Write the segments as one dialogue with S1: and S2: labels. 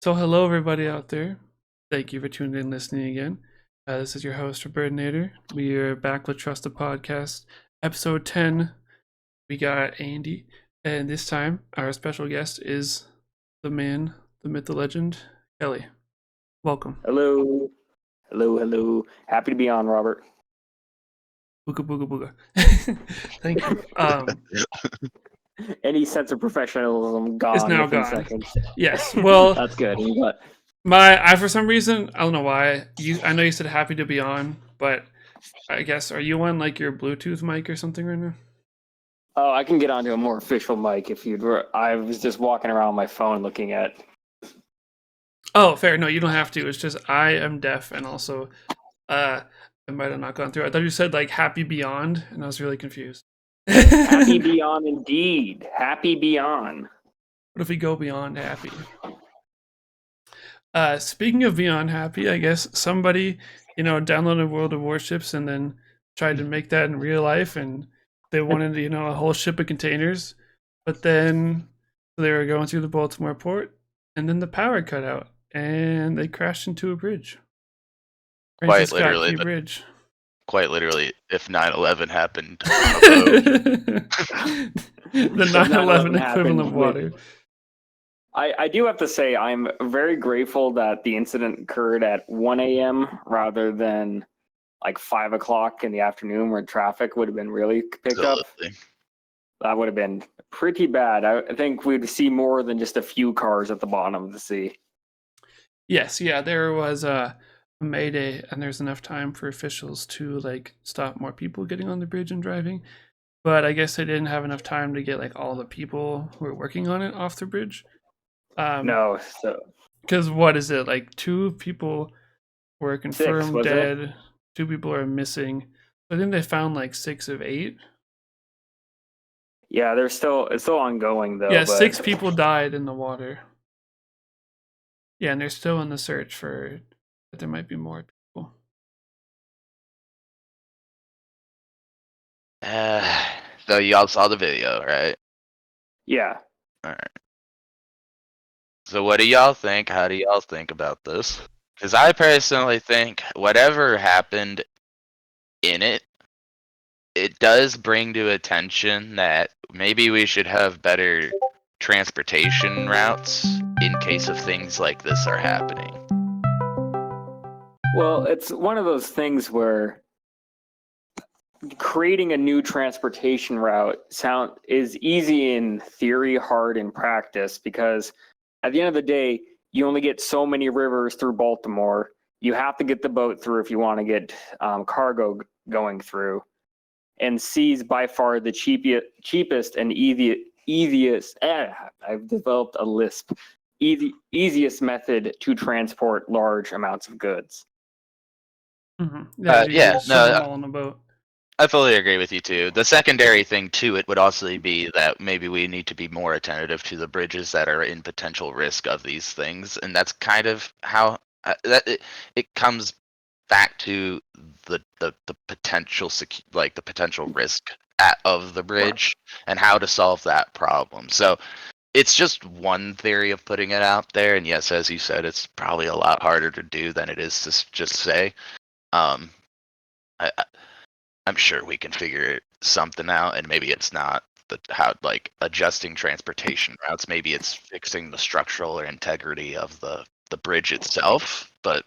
S1: So, hello, everybody out there. Thank you for tuning in, listening again. This is your host, Robertinator. We are back with Trust the Podcast, episode 10. We got Andy, and this time our special guest is the man, the myth, the legend, Kelly. Welcome.
S2: Hello. Hello. Happy to be on, Robert.
S1: Booga booga booga. Thank you.
S2: Any sense of professionalism
S1: It's
S2: gone
S1: now
S2: within
S1: gone.
S2: seconds.
S1: Yes. Well,
S2: That's good.
S1: I for some reason I don't know why I know you said happy to be on, but I guess are you on like your Bluetooth mic or something right now?
S2: Oh, I can get onto a more official mic if you'd. I was just walking around my phone looking at.
S1: Oh, fair. No, you don't have to. It's just I am deaf, and also, it might have not gone through. I thought you said like happy beyond, and I was really confused.
S2: Happy beyond, indeed. Happy beyond.
S1: What if we go beyond happy? Speaking of beyond happy, I guess somebody, downloaded World of Warships and then tried to make that in real life, and they wanted, a whole ship of containers, but then they were going through the Baltimore port, and then the power cut out, and they crashed into a bridge.
S3: Quite literally,
S1: Bridge.
S3: Quite literally, if 9/11 happened on
S1: the 9/11 equivalent of water.
S2: I do have to say I'm very grateful that the incident occurred at 1 a.m. rather than like 5 o'clock in the afternoon where traffic would have been really picked up. That would have been pretty bad. I think we'd see more than just a few cars at the bottom of the sea.
S1: Yes, yeah, there was a mayday, and there's enough time for officials to like stop more people getting on the bridge and driving. But I guess they didn't have enough time to get like all the people who were working on it off the bridge.
S2: No, so
S1: because what is it like? 2 people were confirmed
S2: 6,
S1: dead. 2 people are missing. I think they found like 6 of 8.
S2: Yeah, it's still ongoing though.
S1: Yeah,
S2: but
S1: 6 people died in the water. Yeah, and they're still in the search for. But there might be more people.
S3: So y'all saw the video, right?
S2: Yeah.
S3: All right. So what do y'all think? How do y'all think about this? Because I personally think whatever happened in it, it does bring to attention that maybe we should have better transportation routes in case of things like this are happening.
S2: Well, it's one of those things where creating a new transportation route is easy in theory, hard in practice, because at the end of the day, you only get so many rivers through Baltimore. You have to get the boat through if you want to get cargo going through. And sea's by far the cheapest and easiest. I've developed a lisp. Easiest method to transport large amounts of goods.
S1: Mm-hmm. All on a boat.
S3: I fully agree with you too. The secondary thing to it would also be that maybe we need to be more attentive to the bridges that are in potential risk of these things, and that's kind of how it comes back to the potential the potential risk of the bridge and how to solve that problem. So it's just one theory of putting it out there, and yes, as you said, it's probably a lot harder to do than it is to just say. I'm sure we can figure something out, and maybe it's not how adjusting transportation routes. Maybe it's fixing the structural or integrity of the bridge itself. But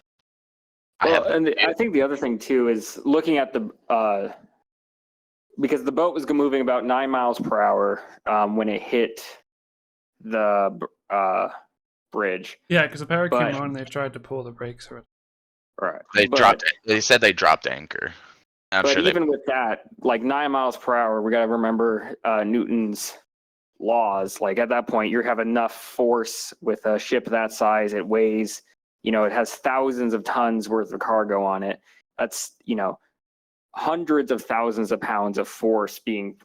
S2: I think the other thing too is looking at the because the boat was moving about 9 miles per hour when it hit the bridge.
S1: Yeah, because the power came on, and they tried to pull the brakes.
S2: Right.
S3: They said they dropped anchor.
S2: But even with that, like 9 miles per hour, we got to remember Newton's laws. Like at that point, you have enough force with a ship that size. It weighs, it has thousands of tons worth of cargo on it. That's, hundreds of thousands of pounds of force being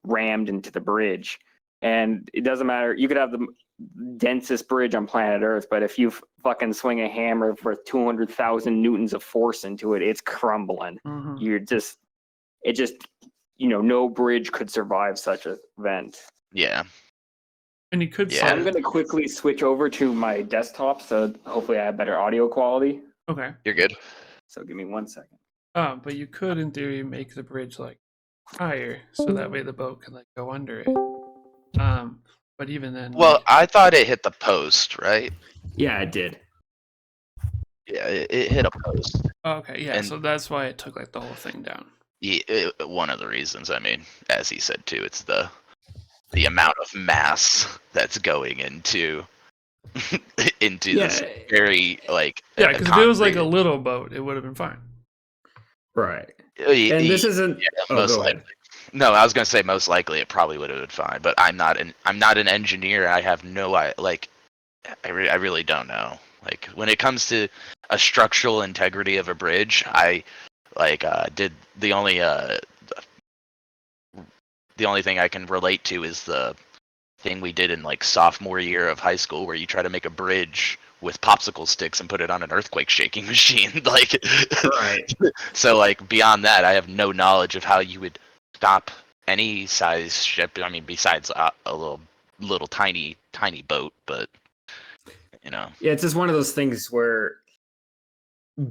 S2: rammed into the bridge. And it doesn't matter. You could have the densest bridge on planet Earth, but if you fucking swing a hammer for 200,000 newtons of force into it, it's crumbling. Mm-hmm. No bridge could survive such an event.
S3: Yeah.
S1: And you could
S3: Yeah.
S1: set
S2: I'm
S1: it.
S2: gonna quickly switch over to my desktop, so hopefully I have better audio quality.
S1: Okay.
S3: You're good.
S2: So give me 1 second.
S1: But you could, in theory, make the bridge like higher, so that way the boat can like go under it. But even then,
S3: Well,
S1: like,
S3: I thought it hit the post, right?
S2: Yeah, it did.
S3: Yeah, it hit a post,
S1: okay, yeah.
S3: and
S1: So that's why it took like the whole thing down.
S3: one of the reasons. I mean, as he said too, it's the amount of mass that's going into this
S2: Yeah,
S3: very like
S1: Yeah,
S3: a
S1: because if it was like a
S3: concrete.
S1: little boat, it would have been fine.
S2: right.
S3: y-
S2: And this
S3: y-
S2: isn't.
S3: yeah,
S2: Oh,
S3: most
S2: go
S3: likely.
S2: ahead.
S3: No, I was gonna say most likely it probably would have been fine, but I'm not an engineer. I have no I really don't know. Like when it comes to a structural integrity of a bridge, I did the only thing I can relate to is the thing we did in like sophomore year of high school where you try to make a bridge with popsicle sticks and put it on an earthquake shaking machine. Like
S2: Right.
S3: so like beyond that I have no knowledge of how you would stop any size ship. I mean besides a little tiny boat, but you know.
S2: Yeah, it's just one of those things where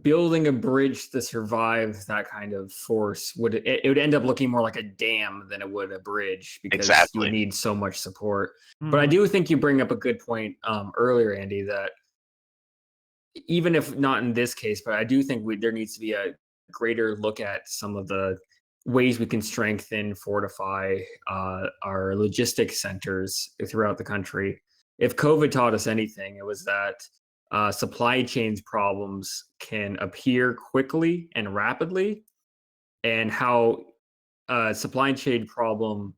S2: building a bridge to survive that kind of force it would end up looking more like a dam than it would a bridge because you would
S3: Exactly.
S2: need so much support. But I
S1: Mhm.
S2: do think you bring up a good point earlier, Andy, that even if not in this case, but I do think there needs to be a greater look at some of the ways we can strengthen, fortify our logistics centers throughout the country. If COVID taught us anything, it was that supply chains problems can appear quickly and rapidly, and how a supply chain problem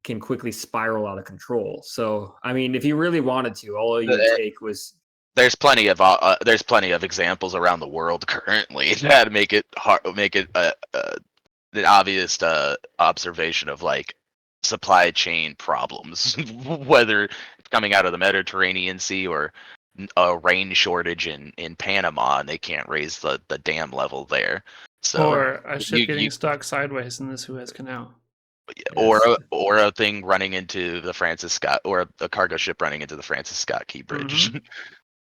S2: can quickly spiral out of control. So, I mean, if you really wanted to, all you would take was
S3: There's plenty of examples around the world currently that make it hard, make it the obvious observation of like supply chain problems, whether it's coming out of the Mediterranean Sea or a rain shortage in Panama, and they can't raise the dam level there. So
S1: Or a ship
S3: you
S1: getting stuck sideways in the Suez Canal.
S3: or
S2: yes.
S3: a thing running into the Francis Scott, or a cargo ship running into the Francis Scott Key Bridge.
S1: Mhm.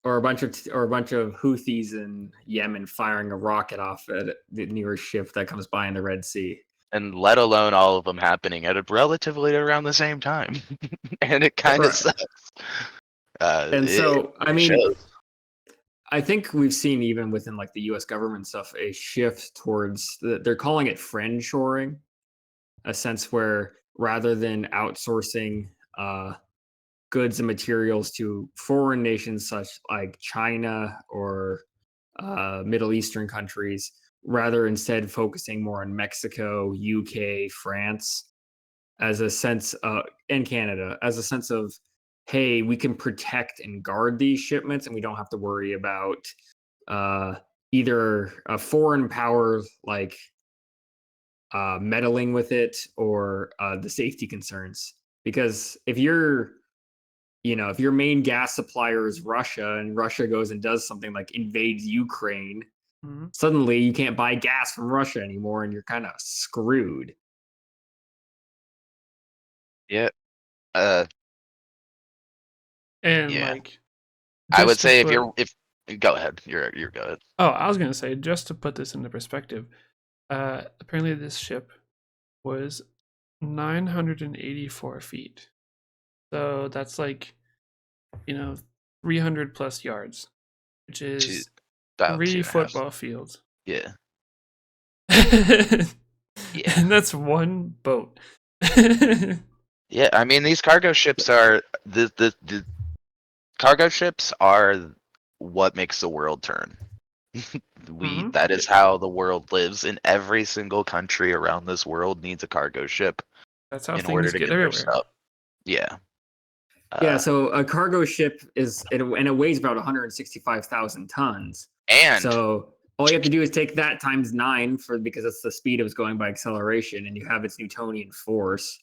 S2: Or a bunch of Houthis in Yemen firing a rocket off at the nearest ship that comes by in the Red Sea.
S3: And let alone all of them happening at a relatively around the same time. And it kind of
S2: Right.
S3: sucks.
S2: And so, I
S3: It
S2: mean,
S3: shows.
S2: I think we've seen even within like the U.S. government stuff a shift towards they're calling it friend shoring, a sense where rather than outsourcing goods and materials to foreign nations such like China or Middle Eastern countries, rather instead focusing more on Mexico, UK, France, as a sense and Canada, as a sense of, hey, we can protect and guard these shipments, and we don't have to worry about uh, either a foreign power like meddling with it or the safety concerns. Because if your main gas supplier is Russia and Russia goes and does something like invades Ukraine,
S1: Mhm.
S2: suddenly you can't buy gas from Russia anymore and you're kind of screwed.
S3: Yeah. Uh,
S1: And
S3: yeah.
S1: like,
S3: I would
S1: just to
S3: say
S1: put,
S3: if go ahead, you're go ahead.
S1: oh, I was gonna say, just to put this into perspective, apparently this ship was 984 feet. So that's like, 300 plus yards, which
S3: Two,
S1: is
S3: about two
S1: three
S3: and a half.
S1: football fields.
S3: Yeah.
S1: And
S3: Yeah.
S1: that's one boat.
S3: Yeah. I mean, these cargo ships are the cargo ships are what makes the world turn.
S1: Mhm.
S3: That is how the world lives, and every single country around this world needs a cargo ship
S1: That's how
S3: in order
S1: things
S3: to
S1: get
S3: get their
S1: everywhere.
S3: stuff. Yeah.
S2: Yeah,
S3: Uh,
S2: so a cargo ship and it weighs about 165,000 tons.
S3: and
S2: So all you have to do is take that times 9 because that's the speed it was going by acceleration, and you have its Newtonian force.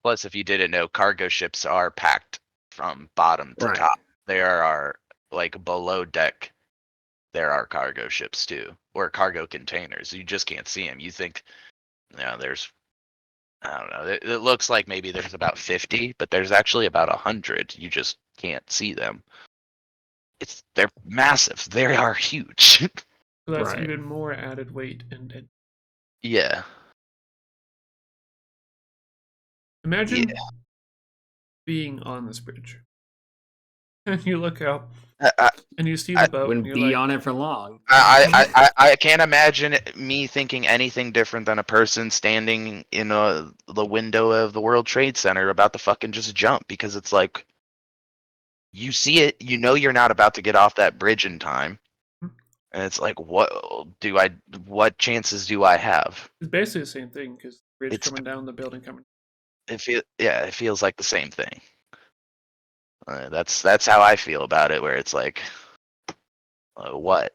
S3: plus, if you didn't know, cargo ships are packed from bottom to
S2: Right.
S3: top. There are like below deck. There are cargo ships too, or cargo containers. You just can't see them. You think, there's I don't know. It looks like maybe there's about 50, but there's actually about 100. You just can't see them. They're massive. They are huge.
S1: So that's
S4: Right.
S1: even more added weight. And
S3: Yeah.
S1: imagine being on this bridge, and you look out,
S3: I,
S1: and you see
S3: I
S1: the boat, and
S4: Wouldn't
S1: you're
S4: be
S1: like,
S4: on it for long.
S3: I can't imagine me thinking anything different than a person standing in the window of the World Trade Center about to fucking just jump, because it's like, you see it, you know you're not about to get off that bridge in time, and it's like, what chances do I have?
S1: it's basically the same thing because the bridge
S3: It's
S1: coming down, the building coming.
S3: it feels like the same thing. That's how I feel about it, where it's like, what?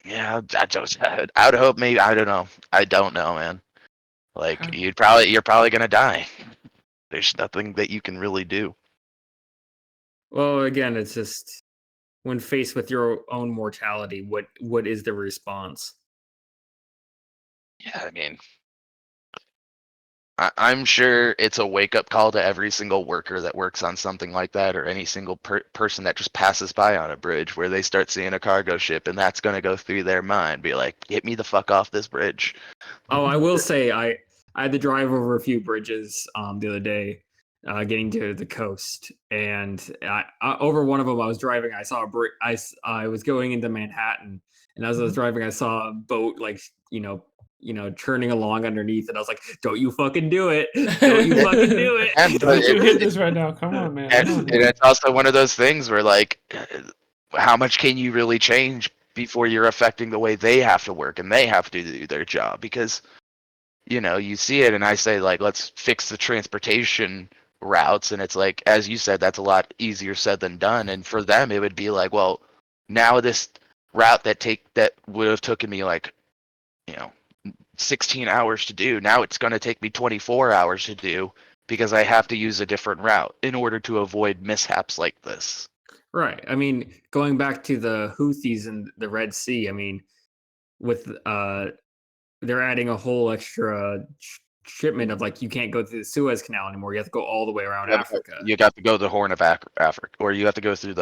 S3: Yeah, I would hope, maybe, I don't know. I don't know, man. Like, you're probably gonna die. There's nothing that you can really do.
S4: Well, again, it's just when faced with your own mortality, what is the response?
S3: Yeah, I mean, I'm sure it's a wake up call to every single worker that works on something like that, or any single person that just passes by on a bridge, where they start seeing a cargo ship, and that's gonna go through their mind, be like, get me the fuck off this bridge.
S4: Oh, I will say I had to drive over a few bridges the other day, getting to the coast, and over one of them I was driving. I saw a I was going into Manhattan, and as I was driving, I saw a boat like churning along underneath, and I was like, "Don't you fucking do it! Don't you fucking do it!"
S3: And
S1: Don't you hit this right now? Come on, man.
S3: and it's also one of those things where, like, how much can you really change before you're affecting the way they have to work and they have to do their job? Because, you see it, and I say, like, let's fix the transportation routes, and it's like, as you said, that's a lot easier said than done. And for them, it would be like, well, now this route that would have taken me, like, 16 hours to do, now it's going to take me 24 hours to do, because I have to use a different route in order to avoid mishaps like this.
S4: Right. I mean, going back to the Houthis and the Red Sea, I mean, with they're adding a whole extra shipment of, like, you can't go through the Suez Canal anymore. You have to go all the way around Africa.
S3: You got to go the Horn of Africa, or you have to go through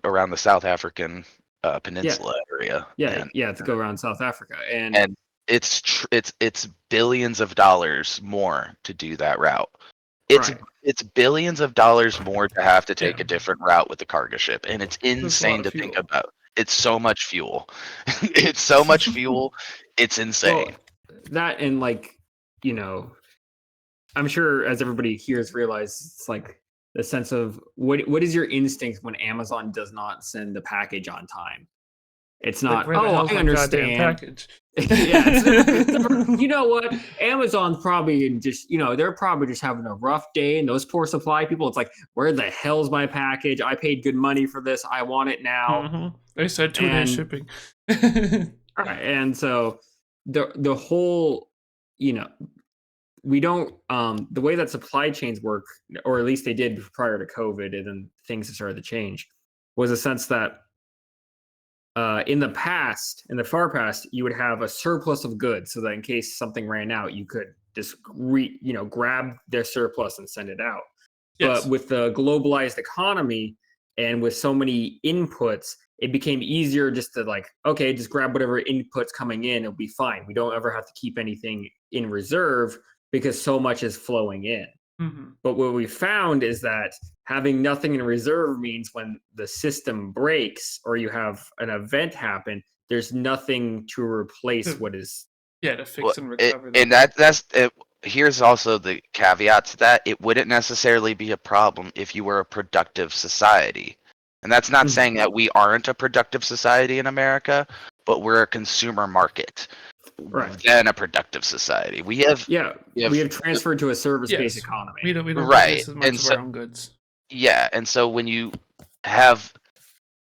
S3: around the South African peninsula area.
S4: Yeah, to go around South Africa,
S3: And it's billions of dollars more to do that route. It's billions of dollars more to have to take a different route with the cargo ship, and it's insane to think about. It's so much fuel. It's so much fuel. It's insane.
S4: Well, that, and, like, I'm sure, as everybody here has realized, it's like the sense of what is your instinct when Amazon does not send the package on time? It's not,
S1: Like, where the hell's
S4: I
S1: my goddamn
S4: understand.
S1: package?
S4: You know what? Amazon's probably they're probably just having a rough day, and those poor supply people, it's like, where the hell's my package? I paid good money for this. I want it now.
S1: Mm-hmm. They said 2 days shipping.
S4: Right, and so the whole, we don't the way that supply chains work, or at least they did prior to COVID, and then things have started to change, was a sense that in the far past, you would have a surplus of goods, so that in case something ran out, you could just grab their surplus and send it out.
S1: Yes.
S4: But with the globalized economy and with so many inputs, it became easier just to, like, okay, just grab whatever inputs coming in, it'll be fine. We don't ever have to keep anything in reserve because so much is flowing in.
S1: Mm-hmm.
S4: But what we found is that having nothing in reserve means when the system breaks or you have an event happen, there's nothing to replace what is.
S1: Yeah, to fix and recover.
S3: And that's it. Here's also the caveat to that: it wouldn't necessarily be a problem if you were a productive society. And that's not saying that we aren't a productive society in America, but we're a consumer market.
S4: Right.
S3: Than a productive society. We have
S4: transferred to a service-based economy.
S1: We don't
S3: right.
S1: produce as much of our own goods.
S3: Yeah, and so when you have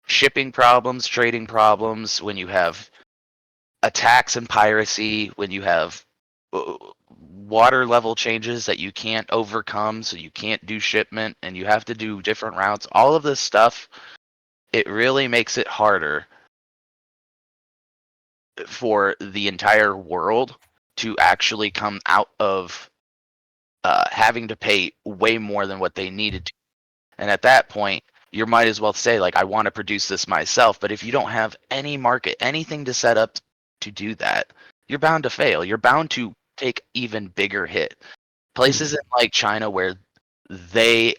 S3: shipping problems, trading problems, when you have attacks and piracy, when you have water level changes that you can't overcome, so you can't do shipment, and you have to do different routes, all of this stuff, it really makes it harder for the entire world to actually come out of having to pay way more than what they needed to. And at that point, you might as well say, like, I want to produce this myself. But if you don't have any market, anything to set up to do that, you're bound to fail. You're bound to take even bigger hit. Places in like China where they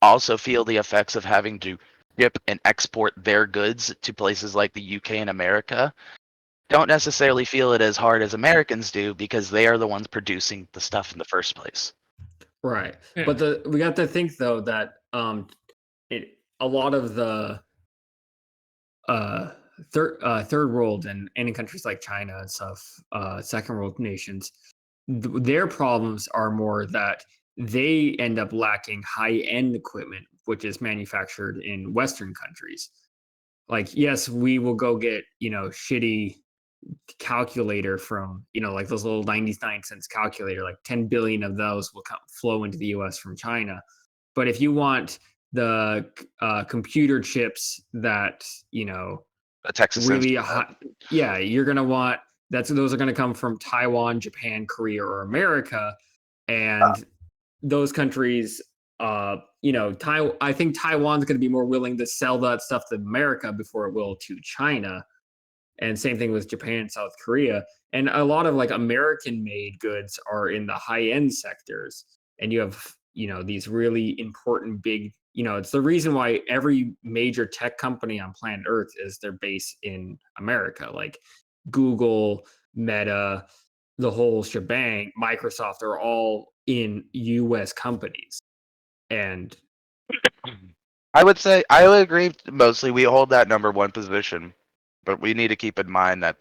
S3: also feel the effects of having to ship and export their goods to places like the UK and America don't necessarily feel it as hard as Americans do because they are the ones producing the stuff in the first place.
S4: Right.
S1: Yeah.
S4: But we got to think though that a lot of the third world and in countries like China and stuff, second world nations, their problems are more that they end up lacking high end equipment, which is manufactured in Western countries. Like, yes, we will go get shitty calculator from like those little 99 cents calculator, like 10 billion of those will flow into the US from China. But if you want the computer chips that
S3: A Texas
S4: really
S3: Instruments.
S4: yeah, you're gonna want those are gonna come from Taiwan, Japan, Korea, or America. And those countries, I think Taiwan's gonna be more willing to sell that stuff to America before it will to China. And same thing with Japan and South Korea. And a lot of like American made goods are in the high end sectors. And you have, these really important big, it's the reason why every major tech company on planet Earth is their base in America. Like Google, Meta, the whole shebang, Microsoft are all in US companies. And
S3: I would say I would agree. Mostly, we hold that number one position, but we need to keep in mind that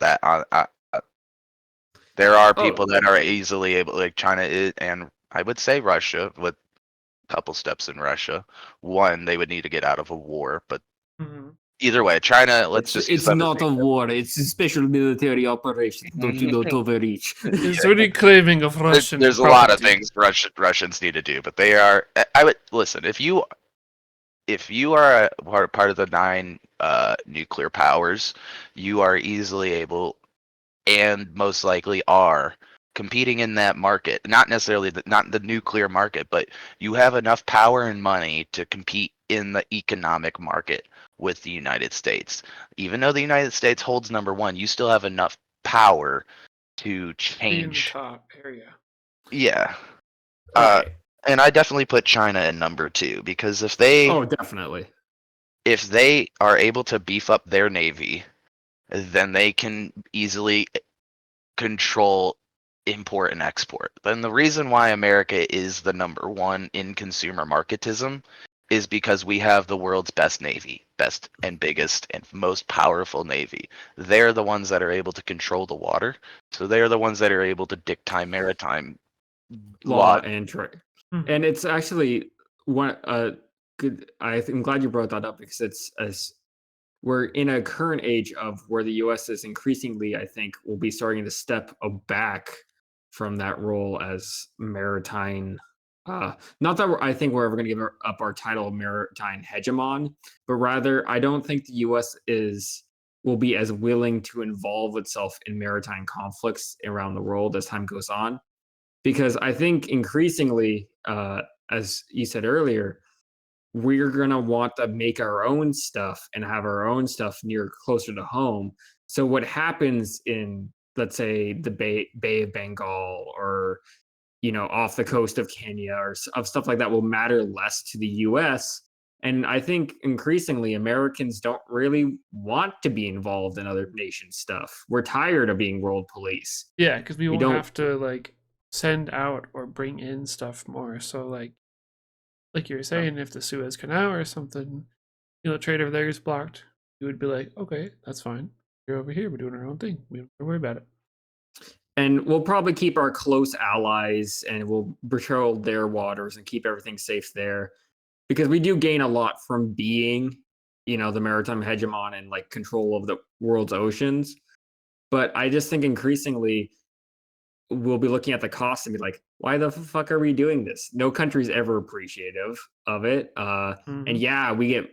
S3: there are people that are easily able, like China is, and I would say Russia, with a couple steps in Russia. One, they would need to get out of a war, but either way, China. Let's just use
S4: it's
S3: that as
S4: not a war, it's a special military operation. Don't overreach.
S1: It's really claiming of Russian.
S3: There's a lot of things Russians need to do, but they are. I would listen if you are a part of the 9 nuclear powers, you are easily able, and most likely are, competing in that market. Not necessarily not the nuclear market, but you have enough power and money to compete in the economic market with the United States. Even though the United States holds number one, you still have enough power to
S1: Be in the
S3: change.
S1: top area.
S3: Yeah.
S4: Right.
S3: And I definitely put China in number 2 because if they
S4: definitely.
S3: if they are able to beef up their navy, then they can easily control import and export. Then the reason why America is the number 1 in consumer marketism is because we have the world's best navy, best and biggest and most powerful navy. They're the ones that are able to control the water, so they're the ones that are able to dictate maritime
S4: Law and trade. And it's actually one good. I'm glad you brought that up because it's as we're in a current age of where the U.S. is increasingly, I think, will be starting to step back from that role as maritime. Not that I think we're ever going to give up our title of maritime hegemon, but rather I don't think the U.S. will be as willing to involve itself in maritime conflicts around the world as time goes on. Because I think increasingly, as you said earlier, we're going to want to make our own stuff and have our own stuff closer to home. So what happens in, let's say, the Bay of Bengal or, off the coast of Kenya or of stuff like that will matter less to the US. And I think increasingly Americans don't really want to be involved in other nations' stuff. We're tired of being world police.
S1: Yeah, because we won't
S4: don't
S1: have to like send out or bring in stuff more. So like you were saying, if the Suez Canal or something, trade over there is blocked, you would be like, okay, that's fine. You're over here. We're doing our own thing. We don't have to worry about it.
S4: And we'll probably keep our close allies and we'll patrol their waters and keep everything safe there. Because we do gain a lot from being, the maritime hegemon and like control of the world's oceans. But I just think increasingly we'll be looking at the cost and be like, why the fuck are we doing this? No country's ever appreciative of it. And yeah, we get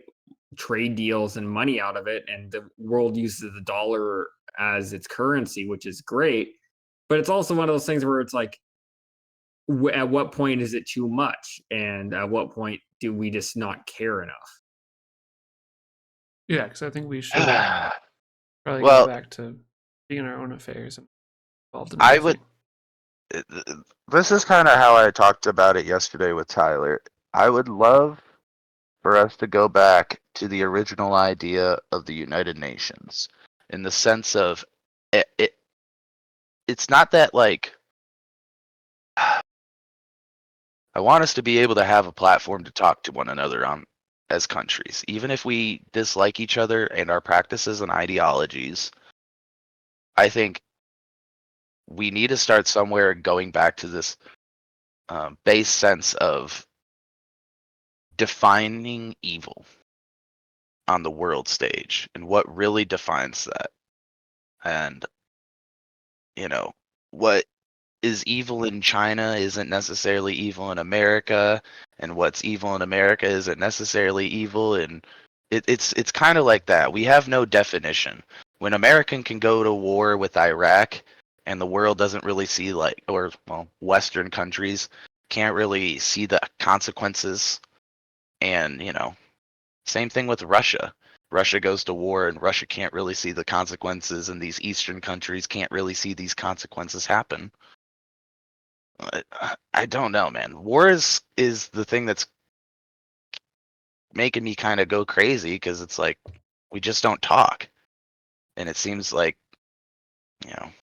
S4: trade deals and money out of it. And the world uses the dollar as its currency, which is great. but it's also one of those things where it's like, at what point is it too much, and at what point do we just not care enough?
S1: Yeah, because I think we should probably go
S3: Well,
S1: back to being our own affairs and involved in
S3: I
S1: everything.
S3: would. This is kind of how I talked about it yesterday with Tyler. I would love for us to go back to the original idea of the United Nations, in the sense of it's not that like I want us to be able to have a platform to talk to one another on as countries, even if we dislike each other and our practices and ideologies. I think we need to start somewhere, going back to this base sense of defining evil on the world stage and what really defines that. And, what is evil in China isn't necessarily evil in America, and what's evil in America isn't necessarily evil in it's kind of like that. We have no definition. When American can go to war with Iraq and the world doesn't really see Western countries can't really see the consequences, and same thing with Russia. Russia goes to war and Russia can't really see the consequences, and these Eastern countries can't really see these consequences happen. I don't know, man. War is the thing that's making me kind of go crazy, because it's like we just don't talk, and it seems like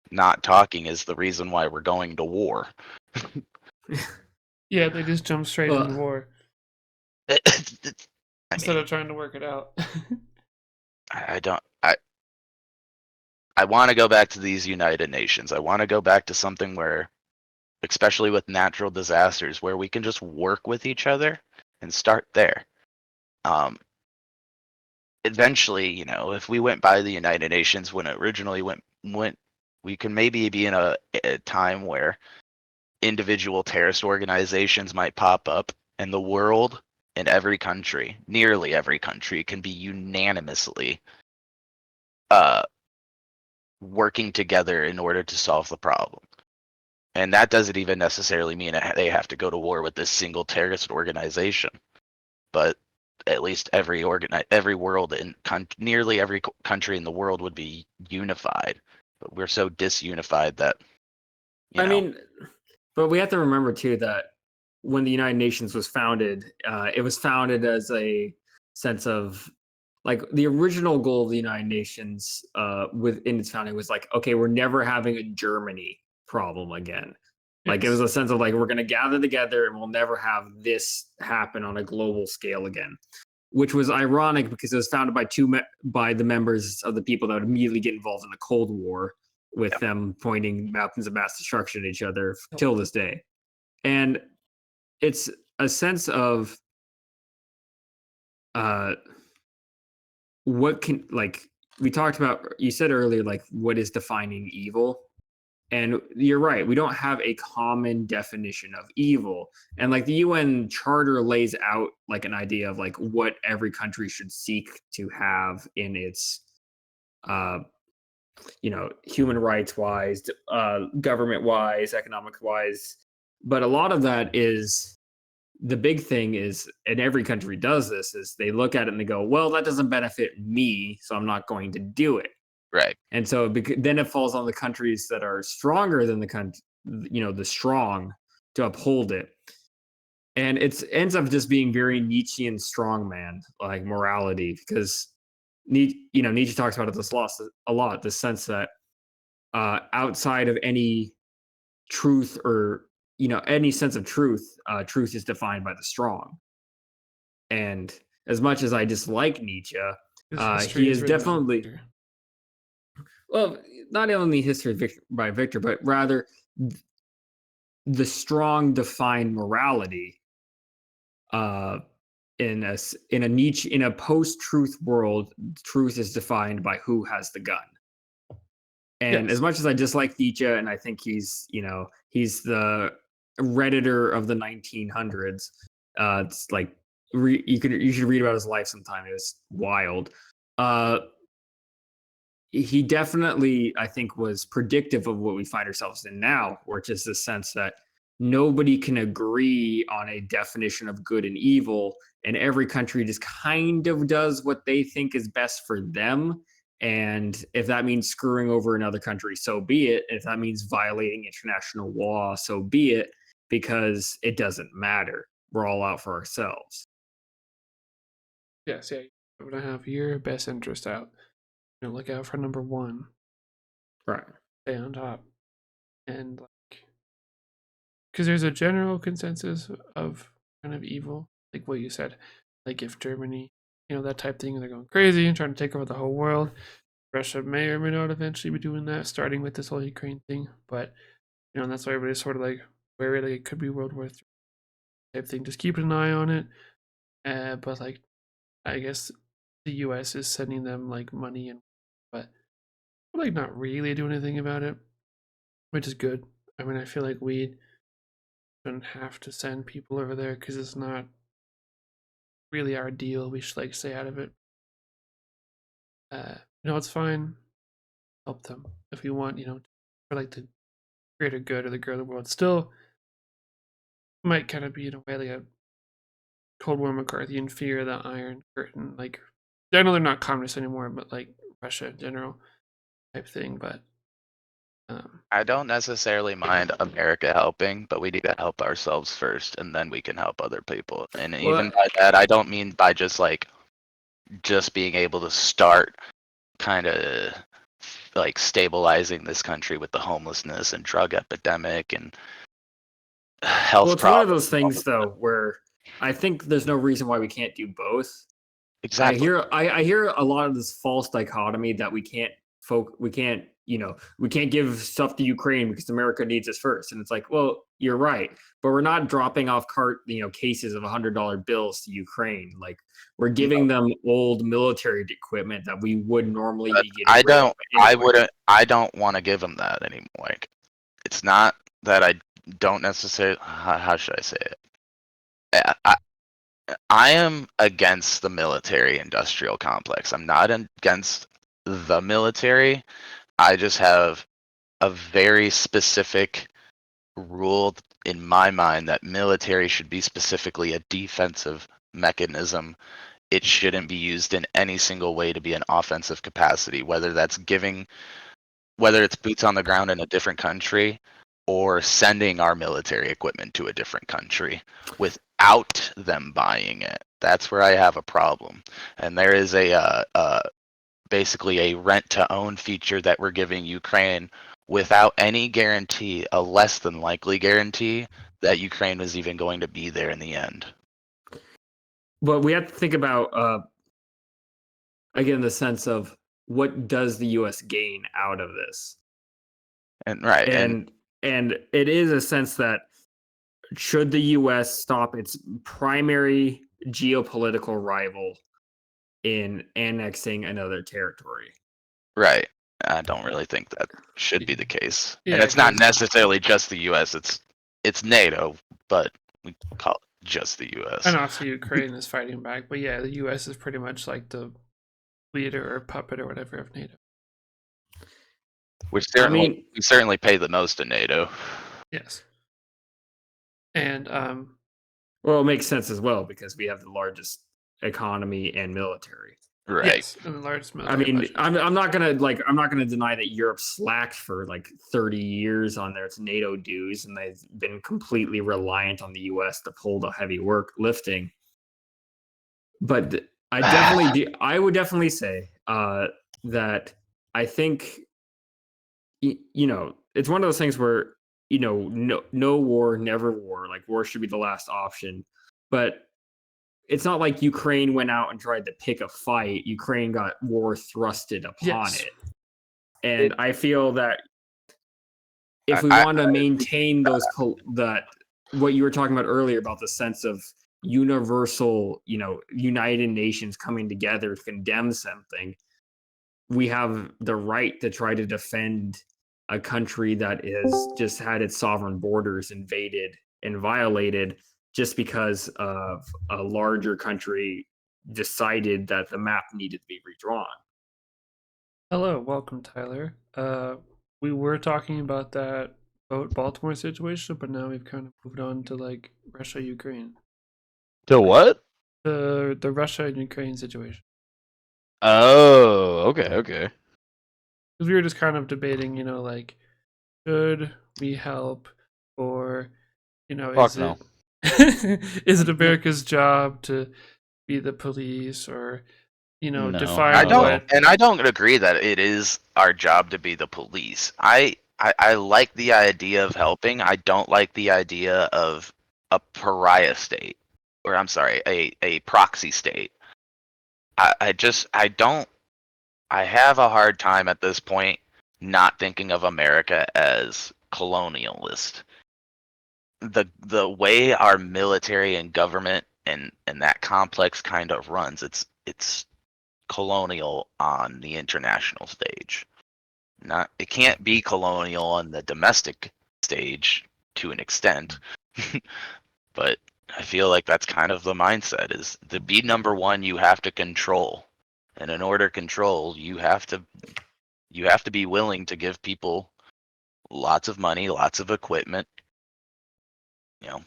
S3: not talking is the reason why we're going to war.
S1: Yeah, they just jump straight into war
S3: I
S1: instead
S3: mean,
S1: of trying to work it out.
S3: I don't. I want to go back to these United Nations. I want to go back to something where, especially with natural disasters, where we can just work with each other and start there. Eventually, if we went by the United Nations when it originally went, we can maybe be in a time where individual terrorist organizations might pop up, and the world and every country, nearly every country, can be unanimously working together in order to solve the problem. And that doesn't even necessarily mean they have to go to war with this single terrorist organization, but at least every world and nearly every country in the world would be unified. But we're so disunified that
S4: I mean, but we have to remember too that when the United Nations was founded, it was founded as a sense of, like, the original goal of the United Nations within its founding was like, okay, we're never having a Germany problem again. Like, it was a sense of like, we're going to gather together and we'll never have this happen on a global scale again, which was ironic because it was founded by the members of the people that would immediately get involved in the Cold War, with them pointing weapons of mass destruction at each other till this day. And it's a sense of what can, like, we talked about, you said earlier, like, what is defining evil? And you're right, we don't have a common definition of evil. And like the UN Charter lays out like an idea of like what every country should seek to have in its human rights wise, government wise, economic wise. But a lot of that is, the big thing is, and every country does this, is they look at it and they go, well, that doesn't benefit me, so I'm not going to do it.
S3: right.
S4: And so then it falls on the countries that are stronger than the strong, to uphold it. And it ends up just being very Nietzschean strongman, like morality, because Nietzsche talks about it a lot, the sense that outside of any truth, or any sense of truth, truth is defined by the strong. And as much as I dislike Nietzsche, he is definitely, well, not only history by Victor, but rather the strong define morality. In a post-truth world, truth is defined by who has the gun. And as much as I dislike Nietzsche, and I think he's the Redditor of the 1900s, it's like you should read about his life sometime. It was wild. he definitely, I think, was predictive of what we find ourselves in now, which is the sense that nobody can agree on a definition of good and evil, and every country just kind of does what they think is best for them. And if that means screwing over another country, so be it. If that means violating international law, so be it, because it doesn't matter. We're all out for ourselves.
S1: Yes, yeah. You want to have your best interest out. Look out for number one.
S4: Right.
S1: Stay on top. And like, because there's a general consensus of kind of evil, like what you said. Like if Germany, that type thing, they're going crazy and trying to take over the whole world. Russia may or may not eventually be doing that, starting with this whole Ukraine thing. But that's why everybody's sort of like wary, like it could be World War III type thing. Just keep an eye on it. But like, I guess the U.S. is sending them like money but like not really doing anything about it, which is good. I mean, I feel like we shouldn't have to send people over there because it's not really our deal. We should like stay out of it. It's fine. Help them if we want. For like the greater good of the good of the world. Still, might kind of be in a way like a Cold War McCarthyian fear of the Iron Curtain. Like, I know they're not communists anymore, but like Russia in general type thing. But
S3: I don't necessarily mind America helping, but we need to help ourselves first, and then we can help other people. And even
S4: Well,
S3: by that, I don't mean by just being able to start kind of like stabilizing this country with the homelessness and drug epidemic and health
S4: it's one of
S3: problems.
S4: those things though where I think there's no reason why we can't do both.
S3: Exactly.
S4: I hear a lot of this false dichotomy that we can't give stuff to Ukraine because America needs us first. And it's like, well, you're right, but we're not dropping off cases of $100 bills to Ukraine. Like we're giving them old military equipment that we would normally
S3: But
S4: be getting rid of anyway.
S3: I don't want to give them that anymore. Like, it's not that I don't necessarily. How should I say it? I am against the military-industrial complex. I'm not against the military. I just have a very specific rule in my mind that military should be specifically a defensive mechanism. It shouldn't be used in any single way to be an offensive capacity, whether it's boots on the ground in a different country or sending our military equipment to a different country without them buying it. That's where I have a problem. And there is basically a rent to own feature that we're giving Ukraine without any guarantee, a less than likely guarantee that Ukraine was even going to be there in the end.
S4: But we have to think about again the sense of what does the US gain out of this?
S3: And right.
S4: And it is a sense that should the US stop its primary geopolitical rival in annexing another territory?
S3: Right. I don't really think that should be the case.
S1: Yeah,
S3: and it's not
S1: 'cause-
S3: necessarily just the US, it's NATO, but we call it just the US.
S1: and also Ukraine is fighting back, but yeah, the U.S. is pretty much like the leader or puppet or whatever of NATO.
S3: We certainly pay the most in NATO.
S1: Yes, and
S4: Well, it makes sense as well because we have the largest economy and military.
S3: Right.
S1: yes, and the largest military budget.
S4: I'm not gonna deny that Europe slacked for like 30 years on their NATO dues, and they've been completely reliant on the US to pull the heavy work lifting. But I would definitely say that I think it's one of those things where no war, never war. Like war should be the last option, but it's not like Ukraine went out and tried to pick a fight. Ukraine got war thrusted upon it. And I feel that if we want to maintain that what you were talking about earlier about the sense of universal, United Nations coming together to condemn something, we have the right to try to defend a country that has just had its sovereign borders invaded and violated just because of a larger country decided that the map needed to be redrawn.
S1: Hello, welcome, Tyler. We were talking about that boat Baltimore situation, but now we've kind of moved on to like Russia Ukraine.
S5: To what?
S1: The Russia and Ukraine situation.
S5: Oh, okay.
S1: Because we were just kind of debating, like, should we help, or
S5: Fuck
S1: is
S5: no.
S1: it is it America's job to be the police, or
S5: No,
S1: define
S3: I
S5: not at
S3: don't,
S5: all.
S3: and I don't agree that it is our job to be the police. I like the idea of helping. I don't like the idea of a pariah state, or I'm sorry, a proxy state. I have a hard time at this point not thinking of America as colonialist. The way our military and government and that complex kind of runs, it's colonial on the international stage. Not it can't be colonial on the domestic stage to an extent. But I feel like that's kind of the mindset is to be number one you have to control. And in order to control, you have to be willing to give people lots of money, lots of equipment. You know,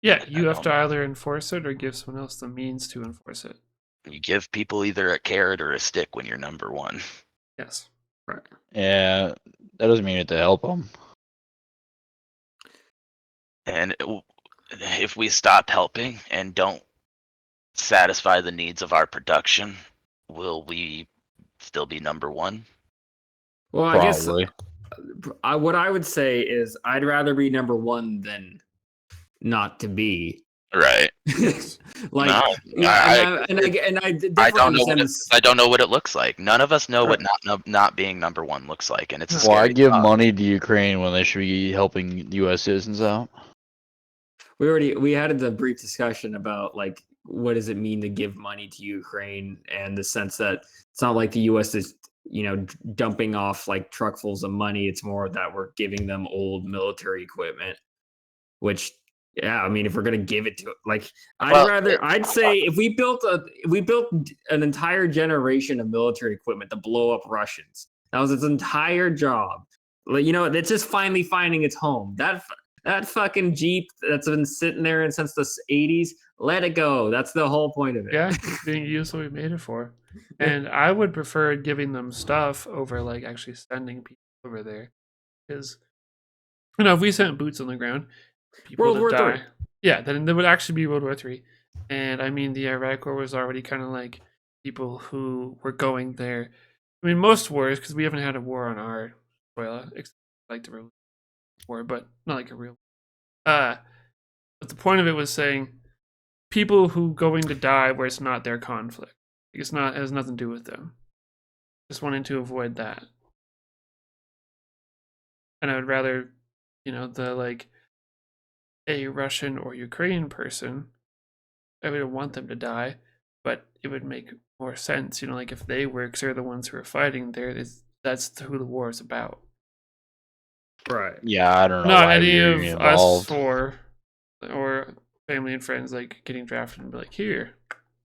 S1: Yeah,
S3: I
S1: you have
S3: don't
S1: to
S3: know.
S1: either enforce it or give someone else the means to enforce it.
S3: You give people either a carrot or a stick when you're number one.
S1: Yes.
S4: Right.
S5: Yeah, that doesn't mean it to help them.
S3: And if we stop helping and don't satisfy the needs of our production, will we still be number one?
S4: Well, I guess
S5: Probably.
S4: what I would say is I'd rather be number one than not to be.
S3: Right.
S4: Like,
S3: No,
S4: yeah, and I
S3: I
S4: definitely
S3: don't know what
S4: understand
S3: it,
S4: this.
S3: I don't know what it looks like. None of us know what
S4: Right.
S3: not being number one looks like, and it's a
S1: No.
S5: Why
S3: scary
S5: give
S3: thought.
S5: money to Ukraine when they should be helping U.S. citizens out?
S4: We had a brief discussion about like what does it mean to give money to Ukraine and the sense that it's not like the US is dumping off like truckfuls of money. It's more that we're giving them old military equipment, which yeah, I mean if we're gonna give it to like
S3: Well,
S4: I'd say if we built an entire generation of military equipment to blow up Russians, that was its entire job. Like, it's just finally finding its home. That fucking Jeep that's been sitting there since the 80s, let it go. That's the whole point of it.
S1: Yeah, it's being used what we made it for. And I would prefer giving them stuff over like actually sending people over there. Because if we sent boots on the ground, people
S4: World
S1: to
S4: War
S1: die.
S4: III.
S1: Yeah, then there would actually be World War III. And I mean the Iraq War was already kind of like people who were going there. I mean most wars, because we haven't had a war on our soil, except like the real war, but not like a real. But the point of it was saying people who going to die where it's not their conflict. It's not, it has nothing to do with them. Just wanting to avoid that. And I would rather, the like a Russian or Ukrainian person, I would want them to die, but it would make more sense, like if they were, because they're the ones who are fighting there, that's who the war is about.
S4: Right.
S5: Yeah, I don't know
S1: Not
S5: why
S1: any
S5: you're
S1: of
S5: even
S1: us
S5: involved.
S1: four or family and friends like getting drafted and be like, here,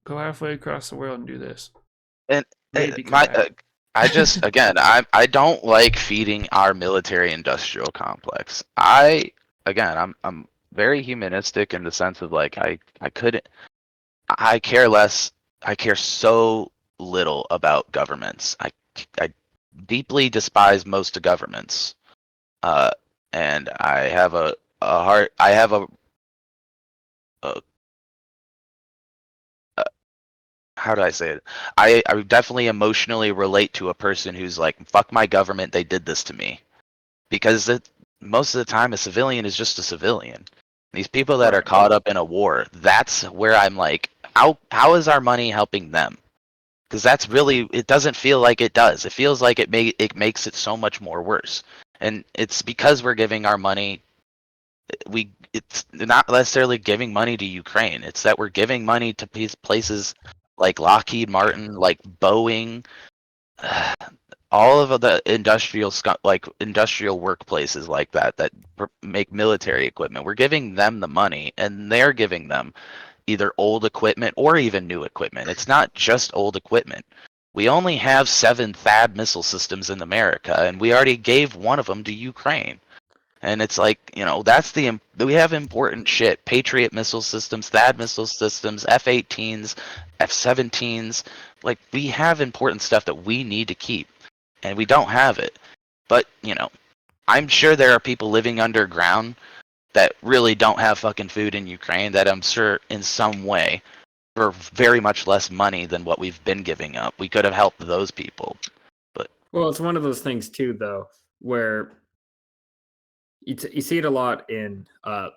S1: go halfway across the world and do this.
S3: and
S1: Maybe come
S3: my
S1: back.
S3: I just again I don't like feeding our military industrial complex. I'm very humanistic in the sense of like I couldn't I care less I care so little about governments. I deeply despise most governments. Uh and I have a heart I have a how do I say it? I definitely emotionally relate to a person who's like, fuck my government, they did this to me. Because most of the time, a civilian is just a civilian. These people that are
S4: Right.
S3: caught up in a war, that's where I'm like, how is our money helping them? Because that's really, it doesn't feel like it does. It feels like it makes it so much more worse. And it's because we're giving our money it's not necessarily giving money to Ukraine. It's that we're giving money to places like Lockheed Martin, like Boeing, all of the industrial workplaces like that make military equipment. We're giving them the money, and they're giving them either old equipment or even new equipment. It's not just old equipment. We only have 7 THAAD missile systems in America, and we already gave one of them to Ukraine. And it's like, we have important shit. Patriot missile systems, THAAD missile systems, F-18s, F-17s. Like, we have important stuff that we need to keep, and we don't have it. But, I'm sure there are people living underground that really don't have fucking food in Ukraine that I'm sure in some way, for very much less money than what we've been giving up, we could have helped those people.
S4: Well, it's one of those things too, though, where you see it a lot in. So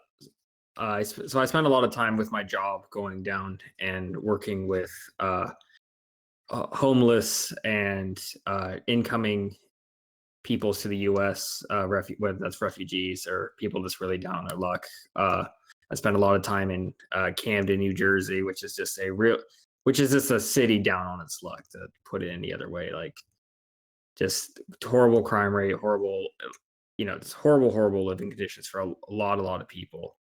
S4: I spend a lot of time with my job going down and working with homeless and incoming peoples to the U.S., whether that's refugees or people just really down on their luck. I spent a lot of time in Camden, New Jersey, which is just a city down on its luck, to put it any other way. Like, just horrible crime rate, just horrible living conditions for a lot of people.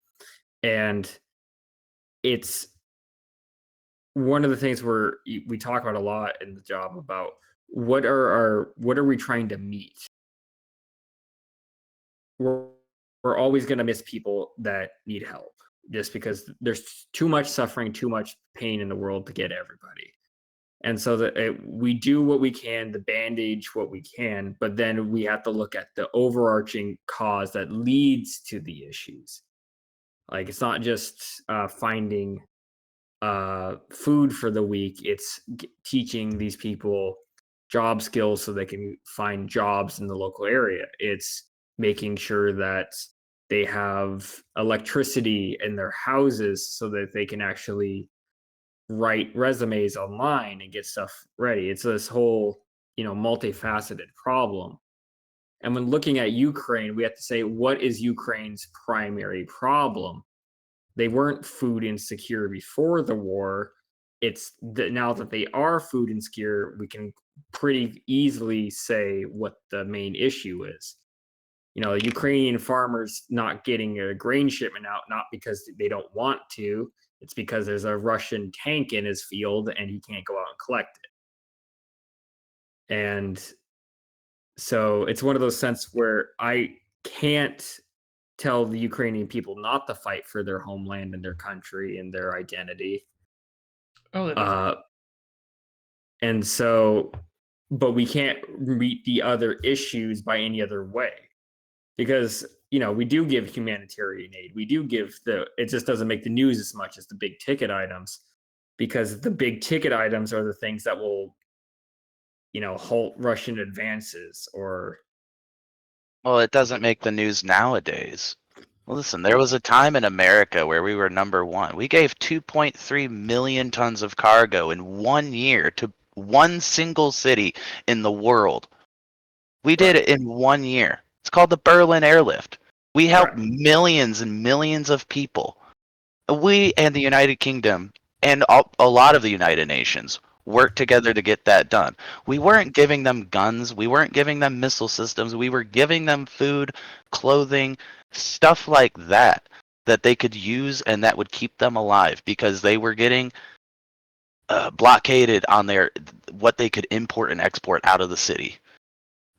S4: And it's one of the things where we talk about a lot in the job about what are we trying to meet. We're always going to miss people that need help, just because there's too much suffering, too much pain in the world to get everybody. And so that we do what we can to bandage what we can, but then we have to look at the overarching cause that leads to the issues. Like, it's not just finding food for the week. It's teaching these people job skills so they can find jobs in the local area. It's making sure that they have electricity in their houses so that they can actually write resumes online and get stuff ready. It's this whole, multifaceted problem. And when looking at Ukraine, we have to say, what is Ukraine's primary problem? They weren't food insecure before the war. It's that now that they are food insecure, we can pretty easily say what the main issue is. Ukrainian farmers not getting a grain shipment out, not because they don't want to, it's because there's a Russian tank in his field and he can't go out and collect it. And so it's one of those sense where I can't tell the Ukrainian people not to fight for their homeland and their country and their identity. And so, but we can't meet the other issues by any other way, because we do give humanitarian aid. We do give it just doesn't make the news as much as the big ticket items, because the big ticket items are the things that will, halt Russian advances or.
S3: Well, it doesn't make the news nowadays. Well, listen, there was a time in America where we were number one. We gave 2.3 million tons of cargo in 1 year to one single city in the world. We did it in 1 year. It's called the Berlin Airlift. We helped millions and millions of people. We and the United Kingdom and a lot of the United Nations worked together to get that done. We weren't giving them guns. We weren't giving them missile systems. We were giving them food, clothing, stuff like that they could use and that would keep them alive, because they were getting blockaded on what they could import and export out of the city.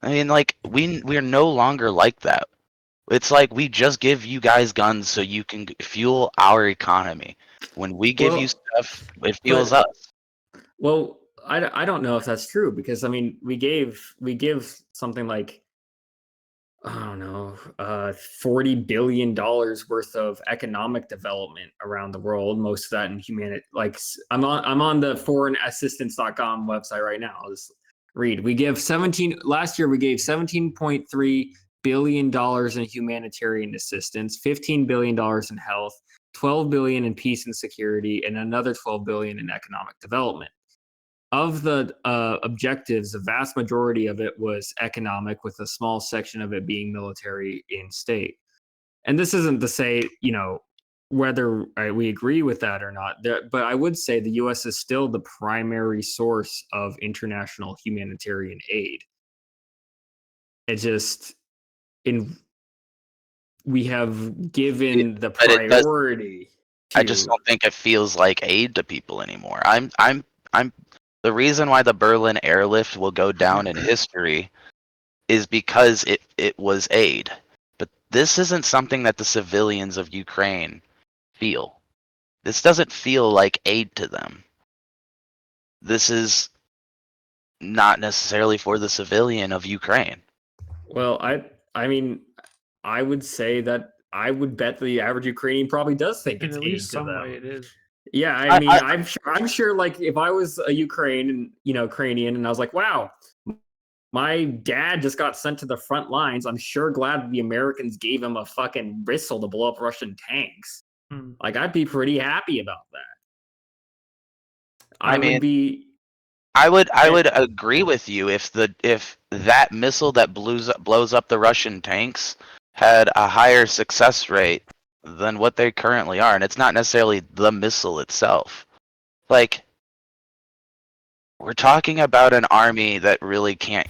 S3: I mean, like, we're no longer like that. It's like we just give you guys guns so you can fuel our economy. When we give you stuff, it fuels us.
S4: Well, I don't know if that's true, because I mean we give something like, I don't know, $40 billion worth of economic development around the world. Most of that in humanity. Like, I'm on the foreignassistance.com website right now. I'll just read. Last year we gave $17.3 billion in humanitarian assistance, $15 billion in health, $12 billion in peace and security, and another $12 billion in economic development. Of the objectives, the vast majority of it was economic, with a small section of it being military in state. And this isn't to say, whether we agree with that or not, but I would say the U.S. is still the primary source of international humanitarian aid. It just, we have given the priority.
S3: I just don't think it feels like aid to people anymore. The reason why the Berlin airlift will go down in history is because it was aid. But this isn't something that the civilians of Ukraine feel. This doesn't feel like aid to them. This is not necessarily for the civilian of Ukraine.
S4: Well, I mean, I would say that I would bet the average Ukrainian probably does think
S1: In
S4: it's
S1: at
S4: aid
S1: least
S4: to
S1: some
S4: them.
S1: way it is.
S4: Yeah, I mean, I'm sure like if I was a Ukrainian, and I was like, wow, my dad just got sent to the front lines. I'm sure glad the Americans gave him a fucking whistle to blow up Russian tanks.
S1: Hmm.
S4: Like, I'd be pretty happy about that.
S3: I mean,
S4: would be.
S3: I would agree with you if that missile that blows up the Russian tanks had a higher success rate than what they currently are, and it's not necessarily the missile itself. Like, we're talking about an army that really can't